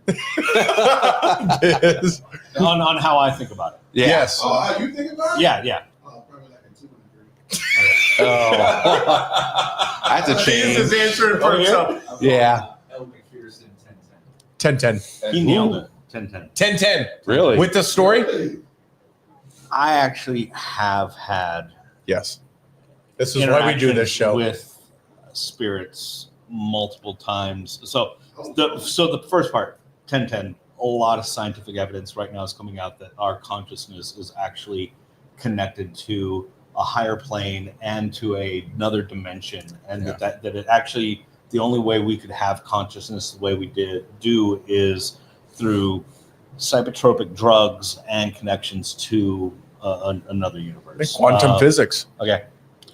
Yes. on how I think about it. Yeah. Yes. Oh, how you think about it? Yeah. Oh, probably like a 2 and a 3. Oh. That's a change. answering for himself. Yeah. L. McPherson 10:10. 10-10. He nailed it. 10-10. 10-10. Really? With the story? Really? I actually have had Yes. This is why we do this interactions show. with spirits multiple times. So the first part, 10-10, a lot of scientific evidence right now is coming out that our consciousness is actually connected to a higher plane and to another dimension, and that it actually, the only way we could have consciousness the way we do is through psychotropic drugs and connections to another universe. Quantum physics. Okay.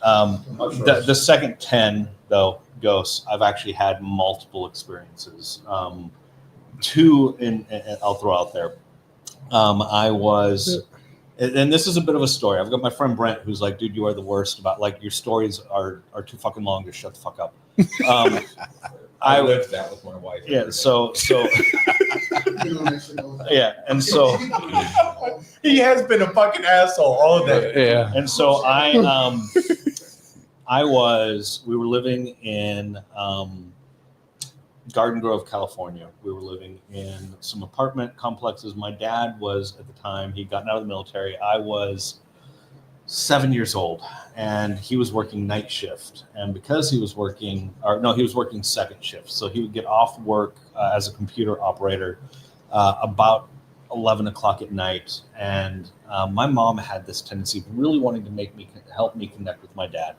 The second 10, though, ghosts, I've actually had multiple experiences. Two, and I'll throw out there. I was, and this is a bit of a story. I've got my friend Brent, who's like, dude, you are the worst about, like, your stories are too fucking long to shut the fuck up. I lived that with my wife. Yeah, so yeah, and so He has been a fucking asshole all day. Yeah. and so we were living in Garden Grove, California. We were living in some apartment complexes. My dad was, at the time, he'd gotten out of the military. I was 7 years old, and he was working night shift. And because he was working second shift. So he would get off work as a computer operator about 11 o'clock at night. And my mom had this tendency of really wanting to help me connect with my dad.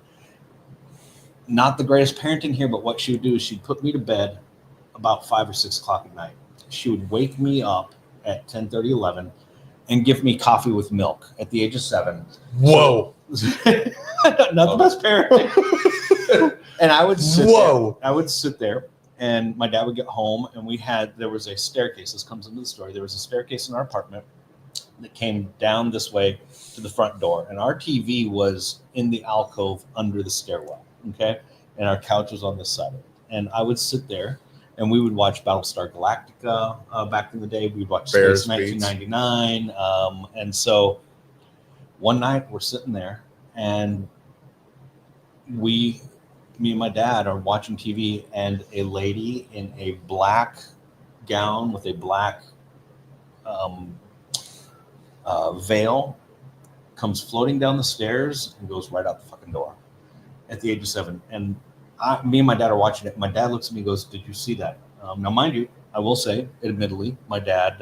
Not the greatest parenting here, but what she would do is she'd put me to bed about 5 or 6 o'clock at night. She would wake me up at 10:30, 11, and give me coffee with milk at the age of 7. Whoa. So, not the best parenting. And I would sit there, and my dad would get home, and there was a staircase. This comes into the story. There was a staircase in our apartment that came down this way to the front door, and our TV was in the alcove under the stairwell. Okay, and our couch was on this side of it. And I would sit there, and we would watch Battlestar Galactica back in the day. We'd watch Space 1999. And so one night we're sitting there, and me and my dad are watching TV, and a lady in a black gown with a black veil comes floating down the stairs and goes right out the fucking door at the age of 7. And me and my dad are watching it. My dad looks at me and goes, did you see that? Now, mind you, I will say, admittedly, my dad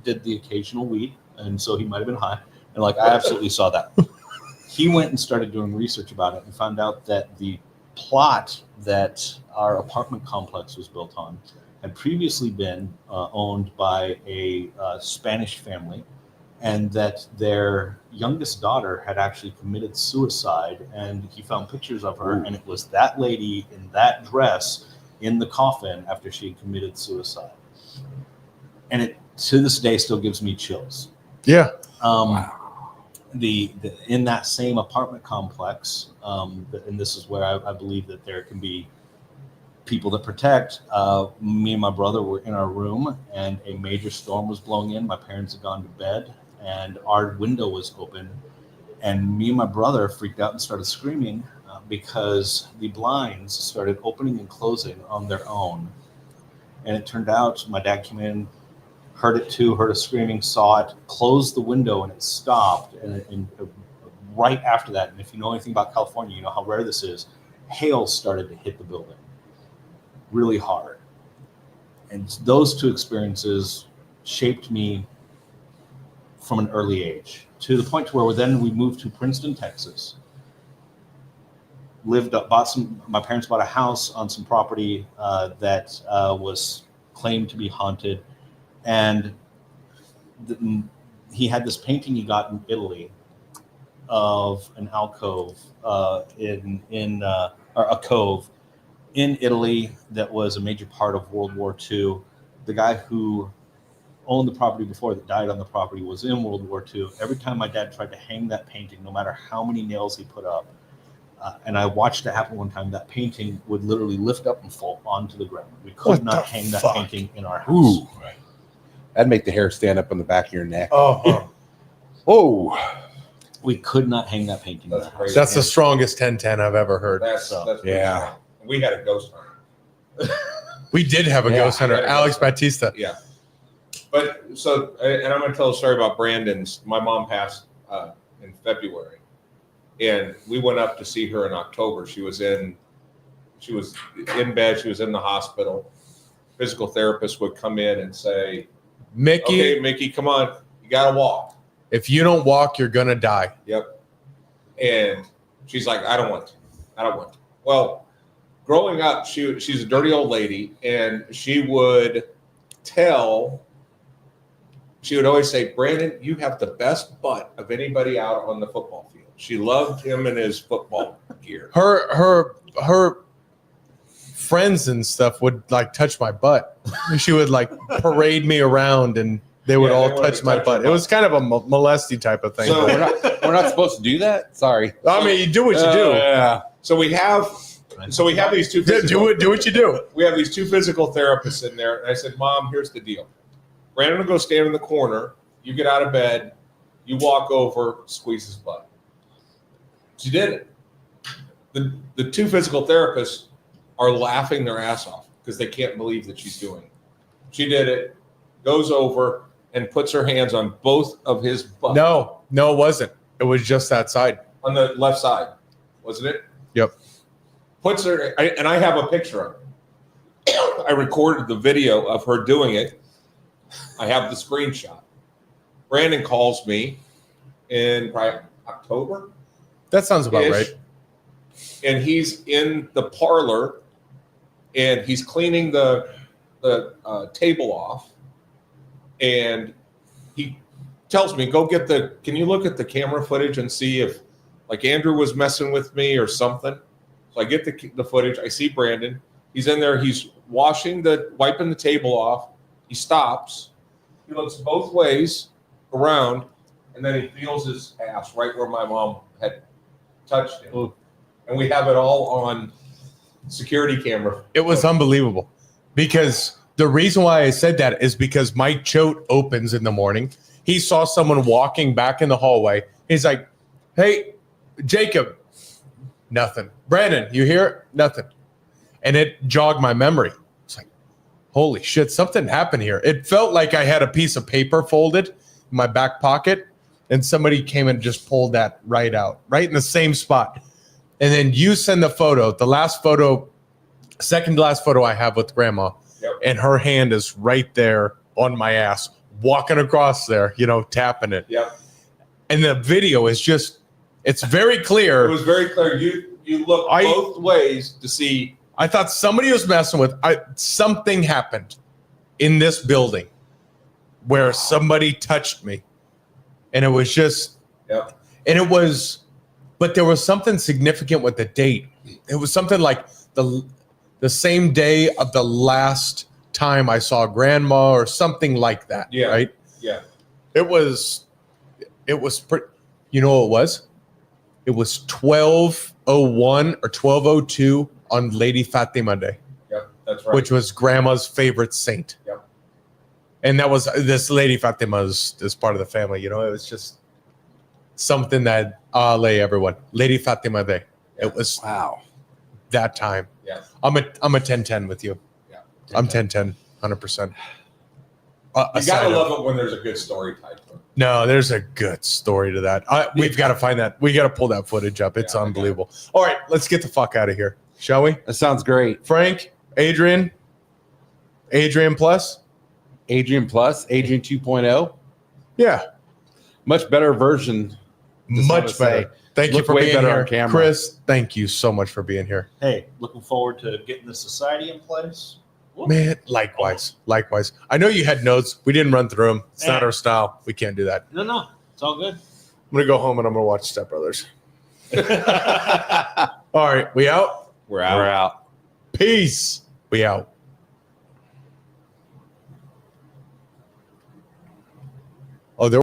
did the occasional weed, and so he might have been high. And like, I absolutely saw that. He went and started doing research about it and found out that the plot that our apartment complex was built on had previously been owned by a Spanish family, and that their youngest daughter had actually committed suicide. And he found pictures of her, and it was that lady in that dress in the coffin after she had committed suicide. And it, to this day, still gives me chills. Yeah. The in that same apartment complex, and this is where I believe that there can be people that protect. Me and my brother were in our room, and a major storm was blowing in. My parents had gone to bed, and our window was open, and me and my brother freaked out and started screaming because the blinds started opening and closing on their own. And it turned out my dad came in, heard it too, heard us screaming, saw it, closed the window, and it stopped. And right after that, and if you know anything about California, you know how rare this is, hail started to hit the building really hard. And those two experiences shaped me from an early age, to the point to where then we moved to Princeton, Texas. My parents bought a house on some property that was claimed to be haunted. And he had this painting he got in Italy of an alcove or a cove in Italy that was a major part of World War II. The guy who owned the property before that died on the property was in World War II. Every time my dad tried to hang that painting, no matter how many nails he put up, and I watched it happen one time, that painting would literally lift up and fall onto the ground. We could not hang that painting in our house. Ooh. That'd make the hair stand up on the back of your neck. Oh. Oh. We could not hang that painting in our house. That's the strongest 10-10 I've ever heard. That's yeah. We had a ghost hunter. We did have a ghost hunter, Alex Batista. Yeah. But so, and I'm going to tell a story about Brandon's. My mom passed in February, and we went up to see her in October. She was in bed. She was in the hospital. Physical therapist would come in and say, "Okay, Mickey, come on, you got to walk. If you don't walk, you're gonna die." Yep. And she's like, "I don't want to." Well, growing up, she's a dirty old lady, and she would always say, "Brandon, you have the best butt of anybody out on the football field." She loved him and his football gear. Her friends and stuff would like touch my butt. She would like parade me around and they would all touch my butt. It was kind of a molesty type of thing. So we're not supposed to do that? Sorry. I mean, you do what you do. Yeah. So we have these two physical, do what you do. we have these two physical therapists in there. And I said, Mom, here's the deal. Brandon will go stand in the corner. You get out of bed. You walk over, squeeze his butt. She did it. The two physical therapists are laughing their ass off because they can't believe that she's doing it. She did it, goes over and puts her hands on both of his butt. No, it wasn't. It was just that side. On the left side, wasn't it? Yep. Puts her, and I have a picture of it. I recorded the video of her doing it. I have the screenshot. Brandon calls me in probably October. That sounds about right. And he's in the parlor, and he's cleaning the table off, and he tells me, "Go get can you look at the camera footage and see if like Andrew was messing with me or something?" So I get the footage. I see Brandon. He's in there. He's wiping the table off. He stops. He looks both ways around, and then he feels his ass right where my mom had touched him. Ooh. And we have it all on security camera. It was unbelievable because the reason why I said that is because Mike Choate opens in the morning. He saw someone walking back in the hallway. He's like, "Hey, Jacob." Nothing. "Brandon, you hear?" Nothing. And it jogged my memory. It's like, holy shit, something happened here. It felt like I had a piece of paper folded in my back pocket and somebody came and just pulled that right out, right in the same spot. And then you send the photo, second to last photo I have with Grandma, Yep. and her hand is right there on my ass, walking across there, tapping it. Yep. And the video is just, it's very clear. It was very clear. You look both ways to see. I thought somebody was messing with, something happened in this building where somebody touched me. And it was just, Yep. and it was, but there was something significant with the date. It was something like the same day of the last time I saw Grandma or something like that. Yeah. Right. Yeah. It was pretty, you know what it was? It was 12:01 or 12:02 on Lady Fatima Day. Yep. That's right. Which was Grandma's favorite saint. Yep. And that was this Lady Fatima is part of the family. It was just something that everyone. Lady Fatima Day. Yeah. It was Wow. that time. Yeah. I'm a 10-10 with you. Yeah. I'm 10-10, 100%. You gotta love it when there's a good story tied to it. No, there's a good story to that. We've got to find that. We got to pull that footage up. It's unbelievable. All right, let's get the fuck out of here, shall we? That sounds great. Frank, Adrian Plus. Adrian 2.0. Yeah. Much better version. Much better. Thank you Look for way being better here. on camera. Chris, thank you so much for being here. Hey, looking forward to getting the society in place. Whoop. Man, likewise. I know you had notes. We didn't run through them. It's not our style. We can't do that. No, it's all good. I'm going to go home and I'm going to watch Step Brothers. All right, we out? We're out. Peace. We out.